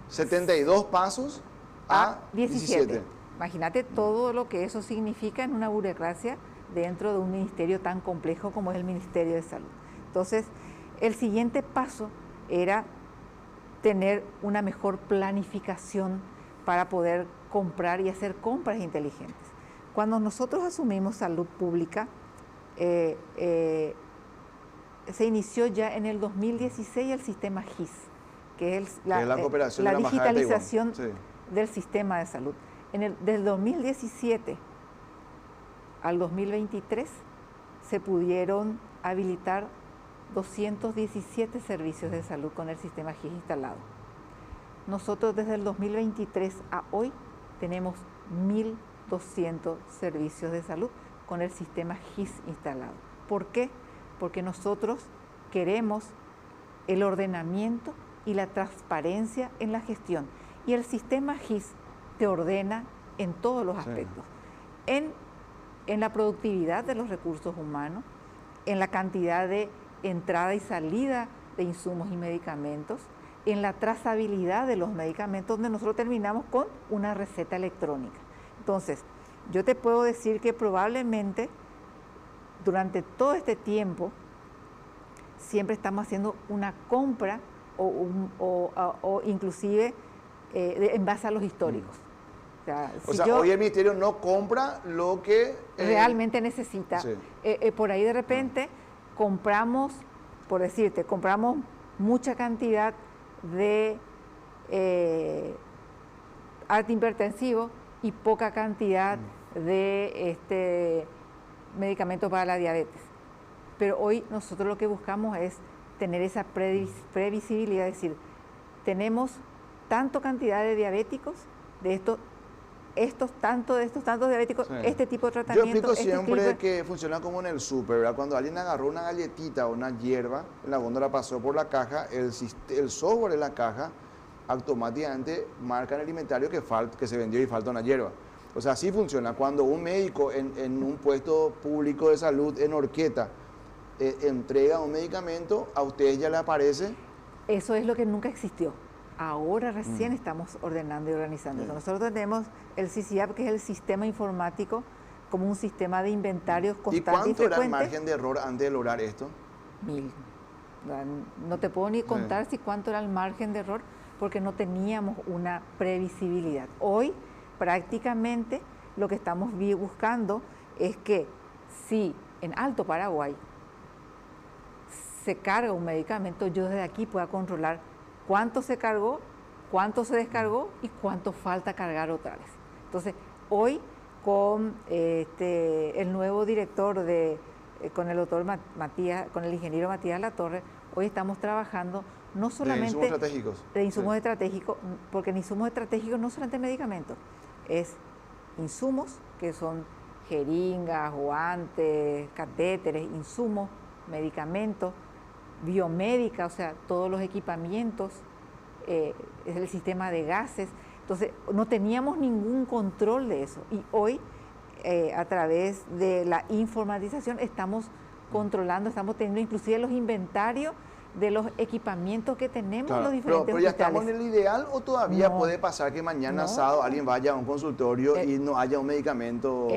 72 pasos a 17. Imagínate todo lo que eso significa en una burocracia dentro de un ministerio tan complejo como es el Ministerio de Salud. Entonces, el siguiente paso era tener una mejor planificación para poder comprar y hacer compras inteligentes. Cuando nosotros asumimos Salud Pública, se inició ya en el 2016 el sistema GIS, que es la digitalización del sistema de salud. Del 2017 al 2023 se pudieron habilitar 217 servicios de salud con el sistema GIS instalado. Nosotros desde el 2023 a hoy tenemos 1.200 servicios de salud con el sistema GIS instalado. ¿Por qué? Porque nosotros queremos el ordenamiento y la transparencia en la gestión. Y el sistema GIS te ordena en todos los aspectos. En la productividad de los recursos humanos, en la cantidad de entrada y salida de insumos y medicamentos, en la trazabilidad de los medicamentos, donde nosotros terminamos con una receta electrónica. Entonces, yo te puedo decir que probablemente durante todo este tiempo siempre estamos haciendo una compra o inclusive en base a los históricos. O sea, hoy el Ministerio no compra lo que... realmente necesita. Sí. Por ahí de repente compramos, por decirte, compramos mucha cantidad de antihipertensivo y poca cantidad de medicamentos para la diabetes. Pero hoy nosotros lo que buscamos es tener esa previsibilidad, es decir, tenemos tanto cantidad de diabéticos, de estos tantos diabéticos, este tipo de tratamiento. Yo explico siempre que funciona como en el súper, ¿verdad? Cuando alguien agarró una galletita o una hierba, en la góndola pasó por la caja, el software de la caja automáticamente marca en el inventario que se vendió y falta una hierba. O sea, así funciona. Cuando un médico en un puesto público de salud en Horqueta entrega un medicamento, a ustedes ya le aparece. Eso es lo que nunca existió. Ahora recién estamos ordenando y organizando eso. Nosotros tenemos el CICIAP, que es el sistema informático, como un sistema de inventarios constante y frecuente. ¿Y cuánto era el margen de error antes de lograr esto? 1000. No te puedo ni contar si cuánto era el margen de error, porque no teníamos una previsibilidad. Hoy, prácticamente, lo que estamos buscando es que si en Alto Paraguay se carga un medicamento, yo desde aquí pueda controlar cuánto se cargó, cuánto se descargó y cuánto falta cargar otra vez. Entonces, hoy con el nuevo director con el doctor Matías, con el ingeniero Matías Latorre, hoy estamos trabajando no solamente de insumos estratégicos. De insumos estratégicos, porque en insumos estratégicos no solamente medicamentos, es insumos que son jeringas, guantes, catéteres, insumos, medicamentos, biomédica, o sea, todos los equipamientos, es el sistema de gases. Entonces, no teníamos ningún control de eso. Y hoy, a través de la informatización, estamos controlando, estamos teniendo inclusive los inventarios de los equipamientos que tenemos en los diferentes pero ya hospitales. estamos en el ideal, o todavía puede pasar que mañana sábado alguien vaya a un consultorio y no haya un medicamento.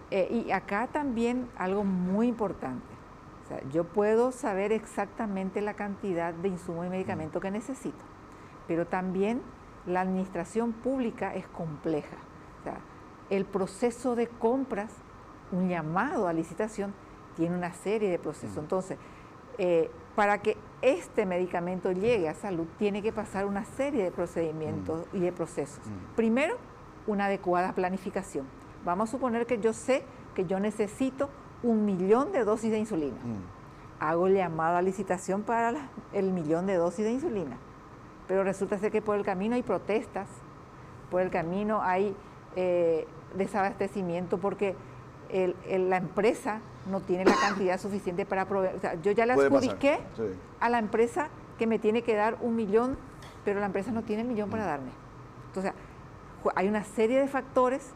Y acá también algo muy importante. O sea, yo puedo saber exactamente la cantidad de insumos y medicamentos que necesito, pero también la administración pública es compleja. O sea, el proceso de compras, un llamado a licitación, tiene una serie de procesos. Entonces, para que este medicamento llegue a salud, tiene que pasar una serie de procedimientos y de procesos. Primero, una adecuada planificación. Vamos a suponer que yo sé que yo necesito 1 millón de dosis de insulina. Hago el llamado a licitación para el 1 millón de dosis de insulina. Pero resulta ser que por el camino hay protestas, por el camino hay desabastecimiento porque la empresa no tiene la cantidad suficiente para proveer. O sea, yo ya le adjudiqué a la empresa que me tiene que dar 1 millón, pero la empresa no tiene el 1 millón para darme. Entonces, hay una serie de factores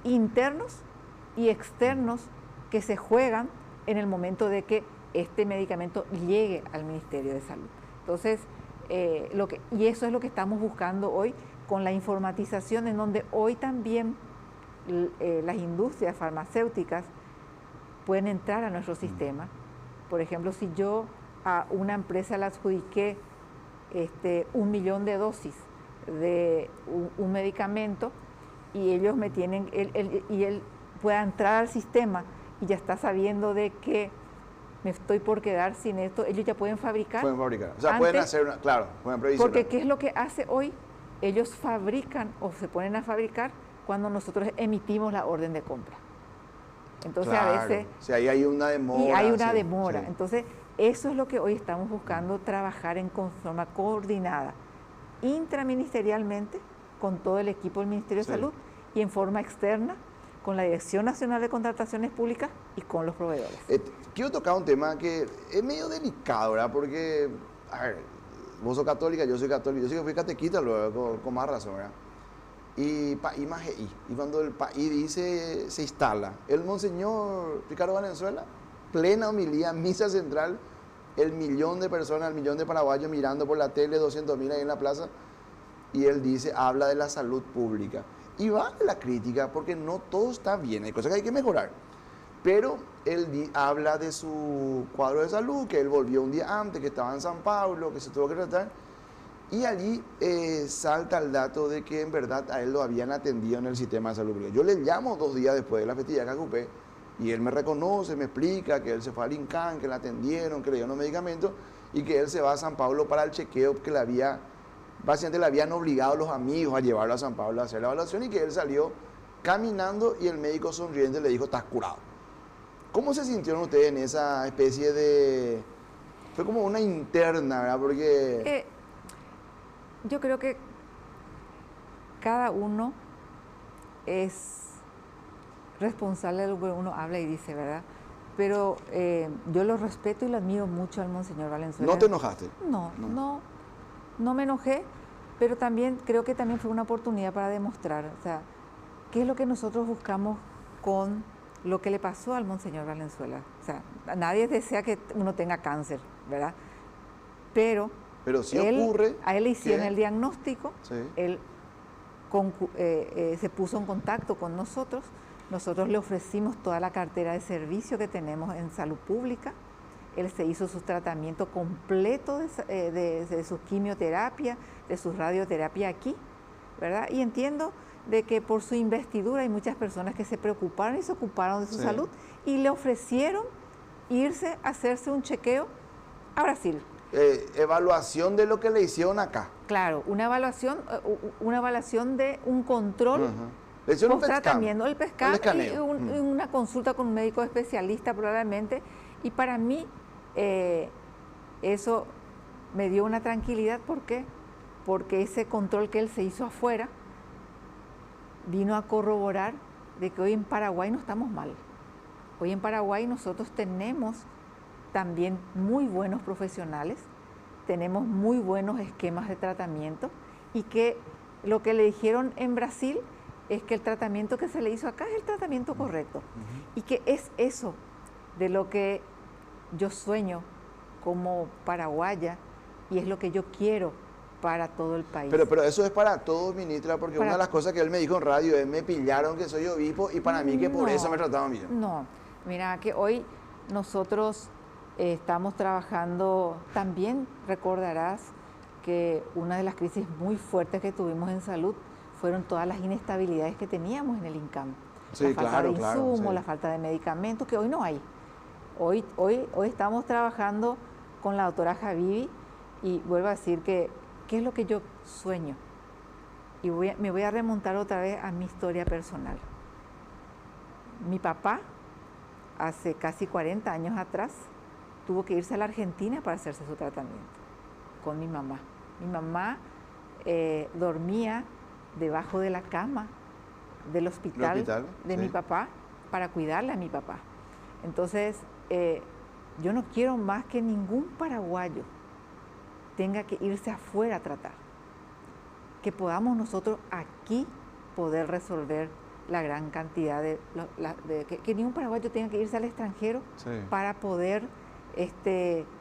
internos y externos que se juegan en el momento de que este medicamento llegue al Ministerio de Salud. Entonces, y eso es lo que estamos buscando hoy con la informatización, en donde hoy también las industrias farmacéuticas pueden entrar a nuestro sistema. Por ejemplo, si yo a una empresa le adjudiqué 1 millón de dosis de un medicamento y ellos me tienen, él pueda entrar al sistema y ya está sabiendo de que me estoy por quedar sin esto, ellos ya pueden fabricar. Pueden fabricar, o sea, pueden hacer pueden previsionar. Porque ¿qué es lo que hace hoy? Ellos fabrican o se ponen a fabricar cuando nosotros emitimos la orden de compra. Entonces a veces... O sea, ahí hay una demora. Y hay una demora. Sí. Entonces, eso es lo que hoy estamos buscando, trabajar en forma coordinada, intraministerialmente, con todo el equipo del Ministerio de Salud, y en forma externa, con la Dirección Nacional de Contrataciones Públicas y con los proveedores. Quiero tocar un tema que es medio delicado, ¿verdad? Porque, a ver, vos sos católica, yo soy católico, yo sí que fui catequista luego, con más razón, ¿verdad? Y cuando el país dice, se instala, el monseñor Ricardo Valenzuela, plena homilía, misa central, el 1 millón de personas, el 1 millón de paraguayos mirando por la tele, 200.000 ahí en la plaza, y él dice, habla de la salud pública. Y va a la crítica porque no todo está bien, hay cosas que hay que mejorar. Pero él habla de su cuadro de salud, que él volvió un día antes, que estaba en San Pablo, que se tuvo que tratar. Y allí salta el dato de que en verdad a él lo habían atendido en el sistema de salud pública. Yo le llamo 2 días después de la festividad que ocupé y él me reconoce, me explica que él se fue al INCAN, que le atendieron, que le dieron los medicamentos y que él se va a San Pablo para el chequeo que básicamente le habían obligado los amigos a llevarlo a San Pablo a hacer la evaluación y que él salió caminando y el médico sonriente le dijo, estás curado. ¿Cómo se sintieron ustedes en esa especie de... Fue como una interna, ¿verdad? Porque... yo creo que cada uno es responsable de lo que uno habla y dice, ¿verdad? Pero yo lo respeto y lo admiro mucho al monseñor Valenzuela. ¿No te enojaste? No me enojé, pero también creo que también fue una oportunidad para demostrar, o sea, qué es lo que nosotros buscamos con lo que le pasó al monseñor Valenzuela. O sea, nadie desea que uno tenga cáncer, ¿verdad? Pero Pero sí ocurre. A él le hicieron que, el diagnóstico, sí, él se puso en contacto con nosotros le ofrecimos toda la cartera de servicio que tenemos en salud pública, él se hizo su tratamiento completo de su quimioterapia, de su radioterapia aquí, ¿verdad? Y entiendo de que por su investidura hay muchas personas que se preocuparon y se ocuparon de su salud y le ofrecieron irse a hacerse un chequeo a Brasil. Evaluación de lo que le hicieron acá. Claro, una evaluación de un control post-tratamiento, el pescado y una consulta con un médico especialista probablemente. Y para mí eso me dio una tranquilidad. ¿Por qué? Porque ese control que él se hizo afuera vino a corroborar de que hoy en Paraguay no estamos mal. Hoy en Paraguay nosotros tenemos también muy buenos profesionales, tenemos muy buenos esquemas de tratamiento y que lo que le dijeron en Brasil es que el tratamiento que se le hizo acá es el tratamiento correcto. Y que es eso de lo que yo sueño como paraguaya y es lo que yo quiero para todo el país. Pero eso es para todos, ministra, porque una de las cosas que él me dijo en radio es: me pillaron que soy obispo y para mí que por eso me trataban bien. No, mira que hoy nosotros estamos trabajando, también recordarás que una de las crisis muy fuertes que tuvimos en salud fueron todas las inestabilidades que teníamos en el INCAM. Sí, la falta de insumos, la falta de medicamentos, que hoy no hay. Hoy estamos trabajando con la doctora Javivi y vuelvo a decir que ¿qué es lo que yo sueño? Y me voy a remontar otra vez a mi historia personal. Mi papá, hace casi 40 años atrás, tuvo que irse a la Argentina para hacerse su tratamiento con mi mamá. Mi mamá dormía debajo de la cama del hospital de mi papá para cuidarle a mi papá. Entonces, yo no quiero más que ningún paraguayo tenga que irse afuera a tratar. Que podamos nosotros aquí poder resolver la gran cantidad que ningún paraguayo tenga que irse al extranjero para poder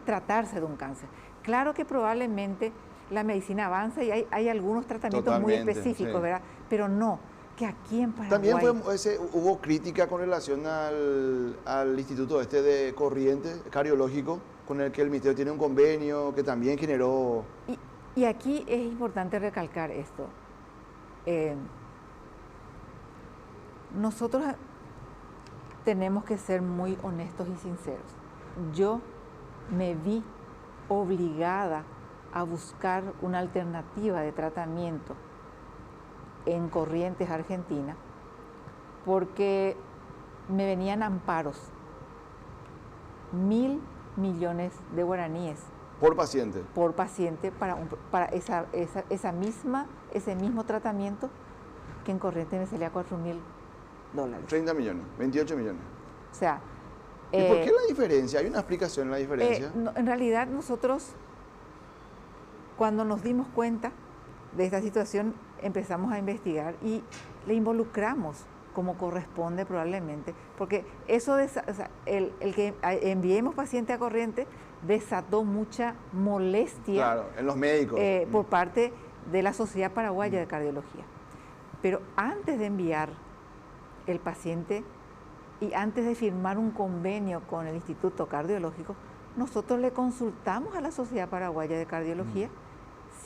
tratarse de un cáncer. Claro que probablemente la medicina avanza y hay algunos tratamientos muy específicos, ¿verdad? Pero no, que aquí en Paraguay... También hubo crítica con relación al instituto de Corrientes cardiológico, con el que el ministerio tiene un convenio que también generó... Y aquí es importante recalcar esto. Nosotros tenemos que ser muy honestos y sinceros. Yo me vi obligada a buscar una alternativa de tratamiento en Corrientes, Argentina, porque me venían amparos, 1.000 millones de guaraníes. ¿Por paciente? Por paciente para ese mismo tratamiento que en Corrientes me salía $4.000. 30 millones, 28 millones. O sea... ¿Y por qué la diferencia? ¿Hay una explicación en la diferencia? En realidad nosotros, cuando nos dimos cuenta de esta situación, empezamos a investigar y le involucramos como corresponde probablemente, porque eso el que enviemos paciente a Corrientes desató mucha molestia en los médicos por parte de la Sociedad Paraguaya de Cardiología. Pero antes de enviar el paciente y antes de firmar un convenio con el Instituto Cardiológico, nosotros le consultamos a la Sociedad Paraguaya de Cardiología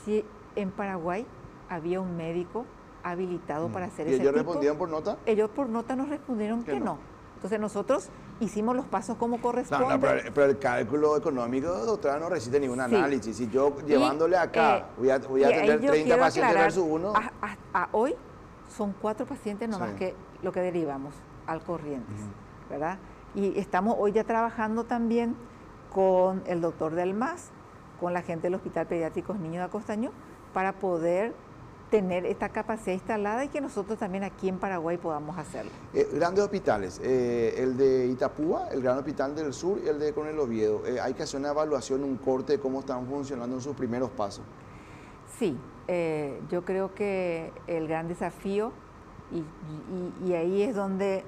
si en Paraguay había un médico habilitado para hacer ese tipo. ¿Y ellos respondieron por nota? Ellos por nota nos respondieron que no. Entonces nosotros hicimos los pasos como corresponde. Pero el cálculo económico, doctora, no resiste ningún análisis. Si yo llevándole acá voy a tener 30 pacientes versus uno. Hoy son 4 pacientes nomás que lo que derivamos al Corrientes, ¿verdad? Y estamos hoy ya trabajando también con el doctor del MAS, con la gente del Hospital Pediátrico Niños de Acostañó, para poder tener esta capacidad instalada y que nosotros también aquí en Paraguay podamos hacerlo. Grandes hospitales, el de Itapúa, el Gran Hospital del Sur y el de Coronel Oviedo, hay que hacer una evaluación, un corte de cómo están funcionando en sus primeros pasos. Sí, yo creo que el gran desafío, y ahí es donde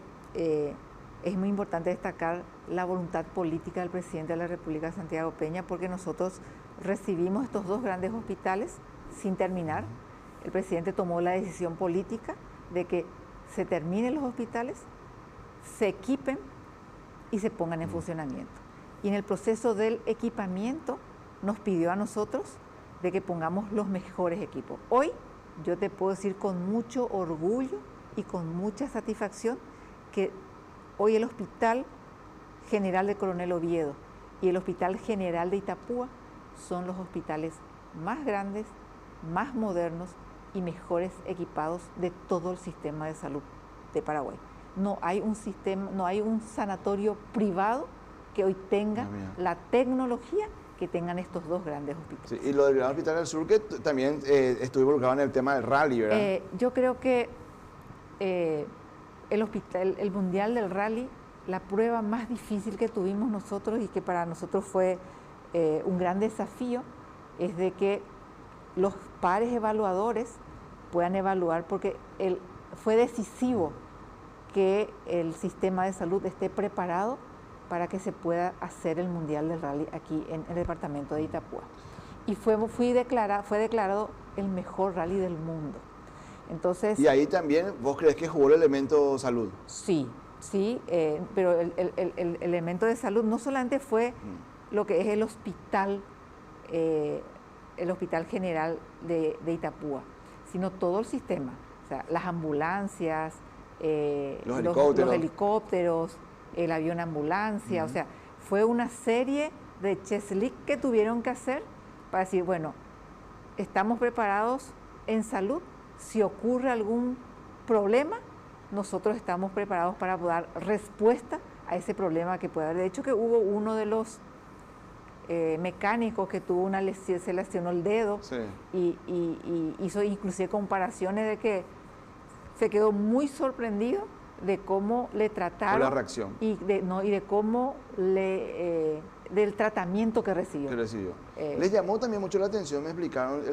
es muy importante destacar la voluntad política del presidente de la República, Santiago Peña, porque nosotros recibimos estos dos grandes hospitales sin terminar. El presidente tomó la decisión política de que se terminen los hospitales, se equipen y se pongan en funcionamiento. Y en el proceso del equipamiento nos pidió a nosotros de que pongamos los mejores equipos. Hoy yo te puedo decir con mucho orgullo y con mucha satisfacción que hoy el Hospital General de Coronel Oviedo y el Hospital General de Itapúa son los hospitales más grandes, más modernos y mejores equipados de todo el sistema de salud de Paraguay. No hay un sanatorio privado que hoy tenga la tecnología que tengan estos dos grandes hospitales. Sí, y lo del Gran Hospital del Sur, que también estuvo involucrado en el tema del rally, ¿verdad? Yo creo que el Mundial del Rally, la prueba más difícil que tuvimos nosotros y que para nosotros fue un gran desafío, es de que los pares evaluadores puedan evaluar, porque fue decisivo que el sistema de salud esté preparado para que se pueda hacer el Mundial del Rally aquí en el departamento de Itapúa. Y fue declarado el mejor rally del mundo. Entonces, y ahí también, ¿vos crees que jugó el elemento salud? Sí, pero el elemento de salud no solamente fue lo que es el hospital general de Itapúa, sino todo el sistema, o sea, las ambulancias, los helicópteros, el avión ambulancia, o sea, fue una serie de checklist que tuvieron que hacer para decir, bueno, estamos preparados en salud, si ocurre algún problema, nosotros estamos preparados para dar respuesta a ese problema que puede haber. De hecho, que hubo uno de los mecánicos que tuvo una lesión, se lesionó el dedo, sí, y hizo inclusive comparaciones de que se quedó muy sorprendido de cómo le trataron. Por la reacción. Y de cómo del tratamiento que recibió. Les llamó también mucho la atención, me explicaron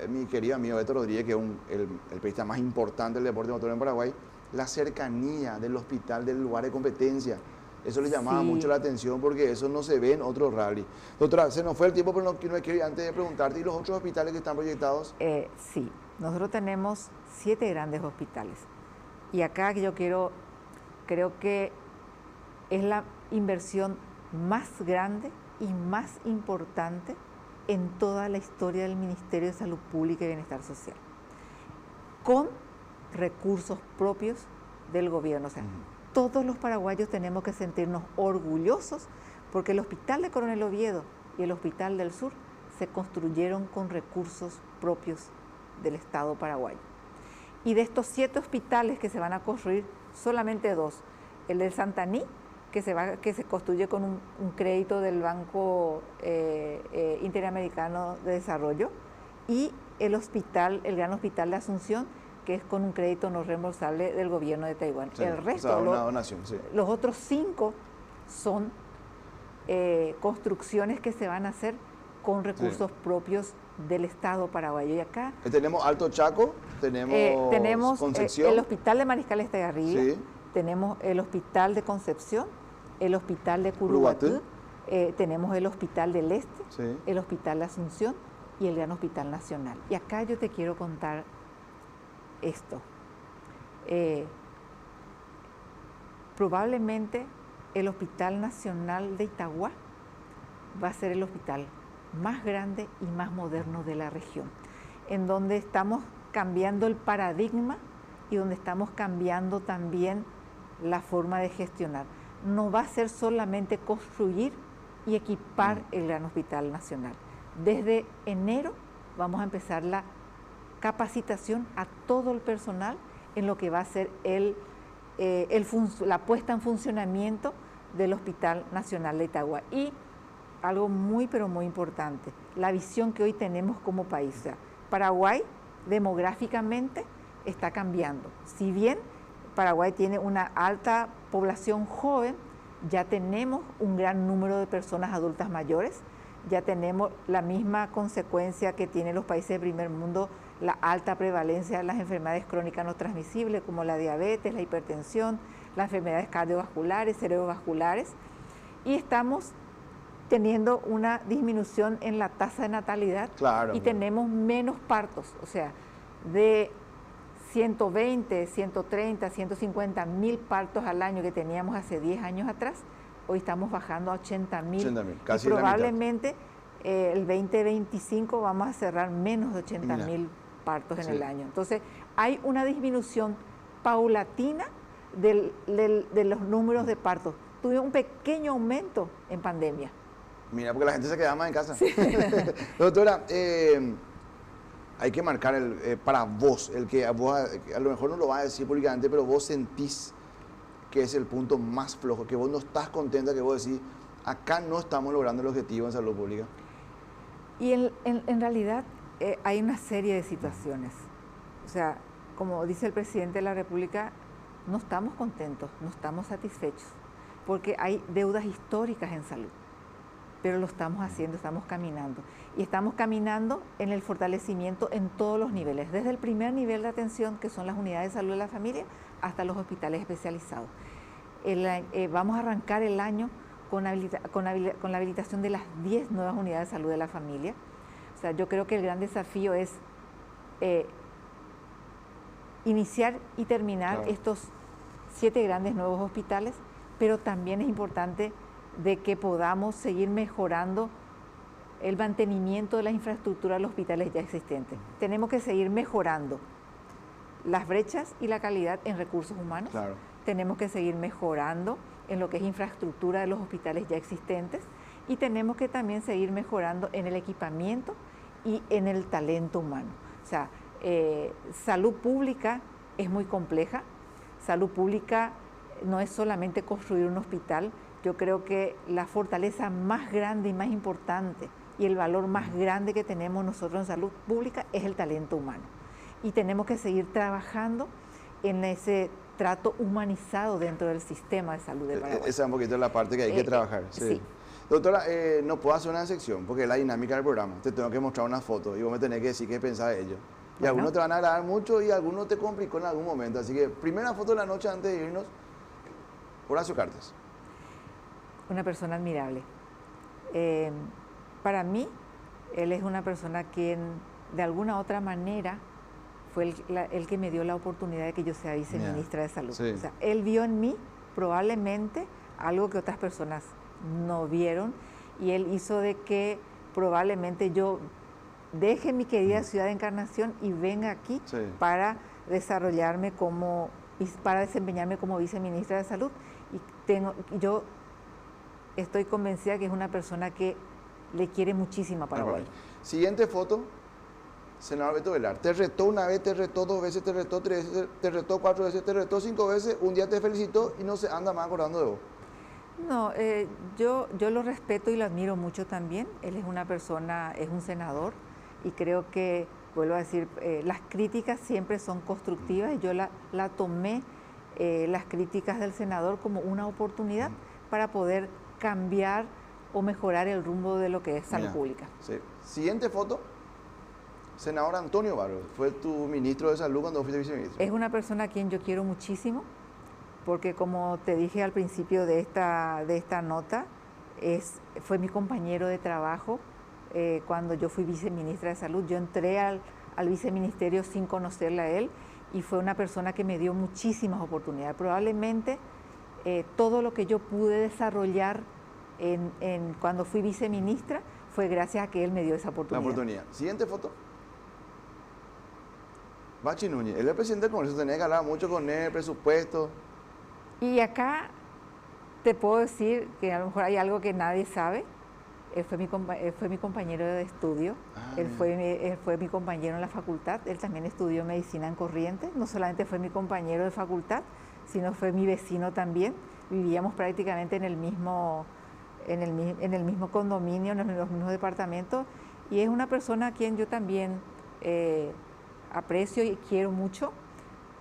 mi querido amigo Beto Rodríguez, que es el periodista más importante del deporte motor en Paraguay, la cercanía del hospital, del lugar de competencia. Eso les llamaba mucho la atención porque eso no se ve en otros rally. Doctora, se nos fue el tiempo, pero no quiero antes de preguntarte, ¿y los otros hospitales que están proyectados? Sí, nosotros tenemos 7 grandes hospitales. Y acá creo que es la inversión más grande y más importante en toda la historia del Ministerio de Salud Pública y Bienestar Social, con recursos propios del gobierno. O sea, todos los paraguayos tenemos que sentirnos orgullosos porque el Hospital de Coronel Oviedo y el Hospital del Sur se construyeron con recursos propios del Estado paraguayo. Y de estos 7 hospitales que se van a construir, solamente 2, el del Santaní, que se construye con un crédito del Banco Interamericano de Desarrollo, y el Gran Hospital de Asunción, que es con un crédito no reembolsable del gobierno de Taiwán. Sí, el resto, o sea, una donación, sí. Los otros 5 son construcciones que se van a hacer con recursos propios del Estado paraguayo. Y acá tenemos Alto Chaco, tenemos Concepción, el Hospital de Mariscal Estegarribia, sí, tenemos el Hospital de Concepción, el Hospital de Curuguatú, tenemos el Hospital del Este, sí, el Hospital de Asunción y el Gran Hospital Nacional. Y acá yo te quiero contar esto. Probablemente el Hospital Nacional de Itagua va a ser el hospital más grande y más moderno de la región, en donde estamos cambiando el paradigma y donde estamos cambiando también la forma de gestionar. No va a ser solamente construir y equipar el Gran Hospital Nacional. Desde enero vamos a empezar la capacitación a todo el personal en lo que va a ser la puesta en funcionamiento del Hospital Nacional de Itagua. Y algo muy, pero muy importante, la visión que hoy tenemos como país. O sea, Paraguay demográficamente está cambiando. Si bien Paraguay tiene una alta población joven, ya tenemos un gran número de personas adultas mayores, ya tenemos la misma consecuencia que tienen los países del primer mundo, la alta prevalencia de las enfermedades crónicas no transmisibles como la diabetes, la hipertensión, las enfermedades cardiovasculares, cerebrovasculares, y estamos teniendo una disminución en la tasa de natalidad y tenemos menos partos, o sea, de 120, 130, 150 mil partos al año que teníamos hace 10 años atrás, hoy estamos bajando a 80.000, casi y probablemente el 2025 vamos a cerrar menos de 80.000 partos en el año. Entonces, hay una disminución paulatina de los números de partos. Tuve un pequeño aumento en pandemia. Mira, porque la gente se quedaba más en casa. Sí. Doctora, hay que marcar para vos, el que vos a lo mejor no lo vas a decir públicamente, pero vos sentís que es el punto más flojo, que vos no estás contenta, que vos decís, acá no estamos logrando el objetivo en salud pública. Y en realidad hay una serie de situaciones. O sea, como dice el presidente de la República, no estamos contentos, no estamos satisfechos, porque hay deudas históricas en salud. Pero lo estamos haciendo, estamos caminando. Y estamos caminando en el fortalecimiento en todos los niveles, desde el primer nivel de atención, que son las unidades de salud de la familia, hasta los hospitales especializados. Vamos a arrancar el año con la habilitación de las 10 nuevas unidades de salud de la familia. O sea, yo creo que el gran desafío es iniciar y terminar estos 7 grandes nuevos hospitales, pero también es importante de que podamos seguir mejorando el mantenimiento de la infraestructura de los hospitales ya existentes. Tenemos que seguir mejorando las brechas y la calidad en recursos humanos. Tenemos que seguir mejorando en lo que es infraestructura de los hospitales ya existentes y tenemos que también seguir mejorando en el equipamiento y en el talento humano. O sea, salud pública es muy compleja. Salud pública no es solamente construir un hospital. Yo creo que la fortaleza más grande y más importante y el valor más grande que tenemos nosotros en salud pública es el talento humano. Y tenemos que seguir trabajando en ese trato humanizado dentro del sistema de salud de Paraguay. Esa es un poquito la parte que hay que trabajar. Sí. Doctora, no puedo hacer una sección porque es la dinámica del programa. Te tengo que mostrar una foto y vos me tenés que decir qué pensás de ello. Y algunos te van a agradar mucho y algunos te complicó en algún momento. Así que primera foto de la noche antes de irnos, Horacio Cartes. Una persona admirable. Para mí, él es una persona quien de alguna otra manera fue el que me dio la oportunidad de que yo sea viceministra de Salud. O sea, él vio en mí probablemente algo que otras personas no vieron y él hizo de que probablemente yo deje mi querida ciudad de Encarnación y venga aquí para desarrollarme para desempeñarme como viceministra de Salud. Y yo estoy convencida que es una persona que le quiere muchísimo a Paraguay. Siguiente foto, senador Beto Velar. Te retó una vez, te retó 2 veces, te retó 3 veces, te retó 4 veces, te retó 5 veces, un día te felicitó y no se anda más acordando de vos. No, yo lo respeto y lo admiro mucho también. Él es una persona, es un senador y creo que, vuelvo a decir, las críticas siempre son constructivas y yo la tomé, las críticas del senador, como una oportunidad para poder cambiar o mejorar el rumbo de lo que es salud pública. Siguiente foto, senador Antonio Barros, fue tu ministro de Salud cuando fuiste viceministro. Es una persona a quien yo quiero muchísimo, porque como te dije al principio de esta nota, fue mi compañero de trabajo cuando yo fui viceministra de Salud. Yo entré al viceministerio sin conocerle a él y fue una persona que me dio muchísimas oportunidades. Probablemente todo lo que yo pude desarrollar cuando fui viceministra fue gracias a que él me dio esa oportunidad. Siguiente foto. Bachi Núñez, él es el presidente del Congreso, tenía que hablar mucho con él, presupuesto. Y acá te puedo decir que a lo mejor hay algo que nadie sabe. Él fue mi compañero de estudio, él fue mi compañero en la facultad, él también estudió medicina en Corrientes, no solamente fue mi compañero de facultad, sino fue mi vecino también. Vivíamos prácticamente en el mismo condominio, en los mismos departamentos, y es una persona a quien yo también aprecio y quiero mucho,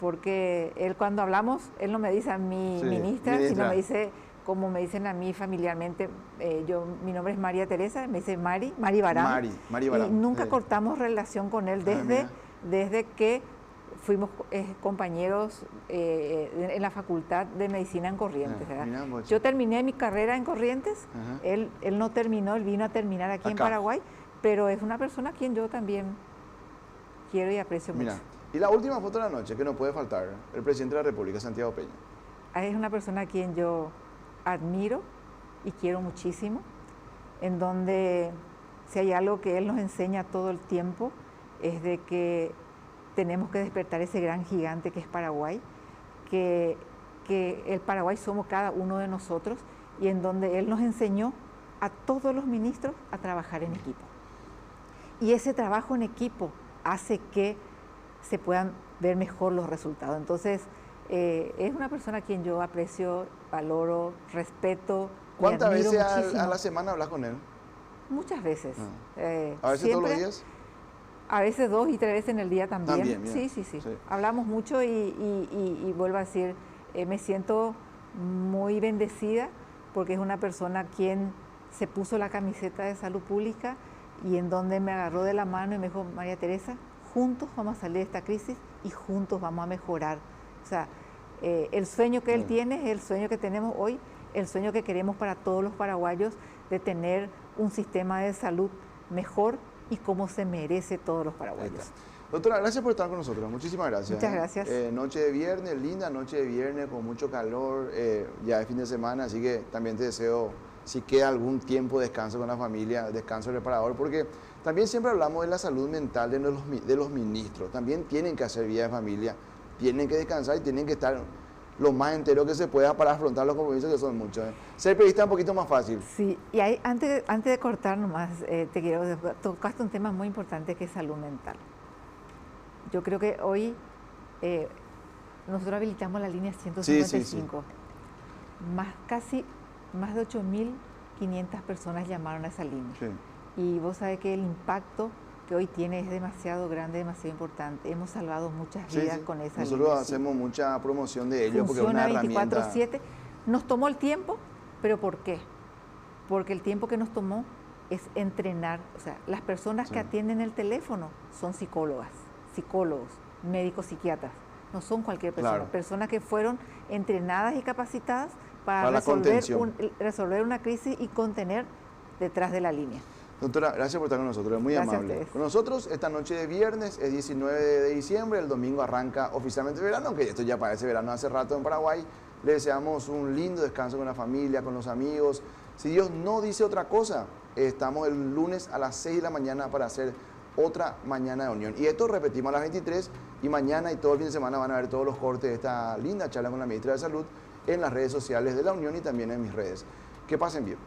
porque él, cuando hablamos, él no me dice a mí ministra, sino me dice, como me dicen a mí familiarmente, mi nombre es María Teresa, me dice Mari Barán. Mari Barán. Y nunca cortamos relación con él desde que fuimos compañeros en la Facultad de Medicina en Corrientes. Yo terminé mi carrera en Corrientes, él no terminó, él vino a terminar aquí en Paraguay, pero es una persona a quien yo también quiero y aprecio mucho. Y la última foto de la noche, que no puede faltar, el presidente de la República, Santiago Peña. Es una persona a quien yo admiro y quiero muchísimo, en donde si hay algo que él nos enseña todo el tiempo, es de que tenemos que despertar ese gran gigante que es Paraguay, que el Paraguay somos cada uno de nosotros, y en donde él nos enseñó a todos los ministros a trabajar en equipo. Y ese trabajo en equipo hace que se puedan ver mejor los resultados. Entonces, es una persona a quien yo aprecio, valoro, respeto. ¿Cuántas veces a la semana hablas con él? Muchas veces. ¿A veces todos los días? A veces 2 y 3 veces en el día también. Sí. Hablamos mucho y vuelvo a decir, me siento muy bendecida porque es una persona quien se puso la camiseta de salud pública y en donde me agarró de la mano y me dijo, María Teresa, juntos vamos a salir de esta crisis y juntos vamos a mejorar. O sea, el sueño que él tiene es el sueño que tenemos hoy, el sueño que queremos para todos los paraguayos de tener un sistema de salud mejor y como se merece todos los paraguayos. Doctora, gracias por estar con nosotros. Muchísimas gracias. Muchas gracias. Noche de viernes, linda noche de viernes con mucho calor, ya es fin de semana, así que también te deseo, si queda algún tiempo de descanso con la familia, descanso reparador, porque también siempre hablamos de la salud mental de los ministros. También tienen que hacer vida de familia, tienen que descansar y tienen que estar lo más entero que se pueda para afrontar los compromisos que son muchos. Ser periodista es un poquito más fácil. Sí, y antes de cortar nomás, tocaste un tema muy importante que es salud mental. Yo creo que hoy nosotros habilitamos la línea 155. Más de 8.500 personas llamaron a esa línea. Sí. Y vos sabés que el impacto que hoy tiene es demasiado grande, demasiado importante. Hemos salvado muchas vidas con esa línea. Nosotros hacemos mucha promoción de ello porque es una herramienta. 24/7. Nos tomó el tiempo, pero ¿por qué? Porque el tiempo que nos tomó es entrenar. O sea, las personas que atienden el teléfono son psicólogos, médicos, psiquiatras. No son cualquier persona. Personas que fueron entrenadas y capacitadas para resolver una crisis y contener detrás de la línea. Doctora, gracias por estar con nosotros, es muy amable. Con nosotros esta noche de viernes es 19 de diciembre, el domingo arranca oficialmente el verano, aunque esto ya parece verano hace rato en Paraguay. Le deseamos un lindo descanso con la familia, con los amigos. Si Dios no dice otra cosa, estamos el lunes a las 6 de la mañana para hacer otra mañana de unión. Y esto repetimos a las 23 y mañana y todo el fin de semana van a ver todos los cortes de esta linda charla con la ministra de Salud en las redes sociales de la Unión y también en mis redes. Que pasen bien.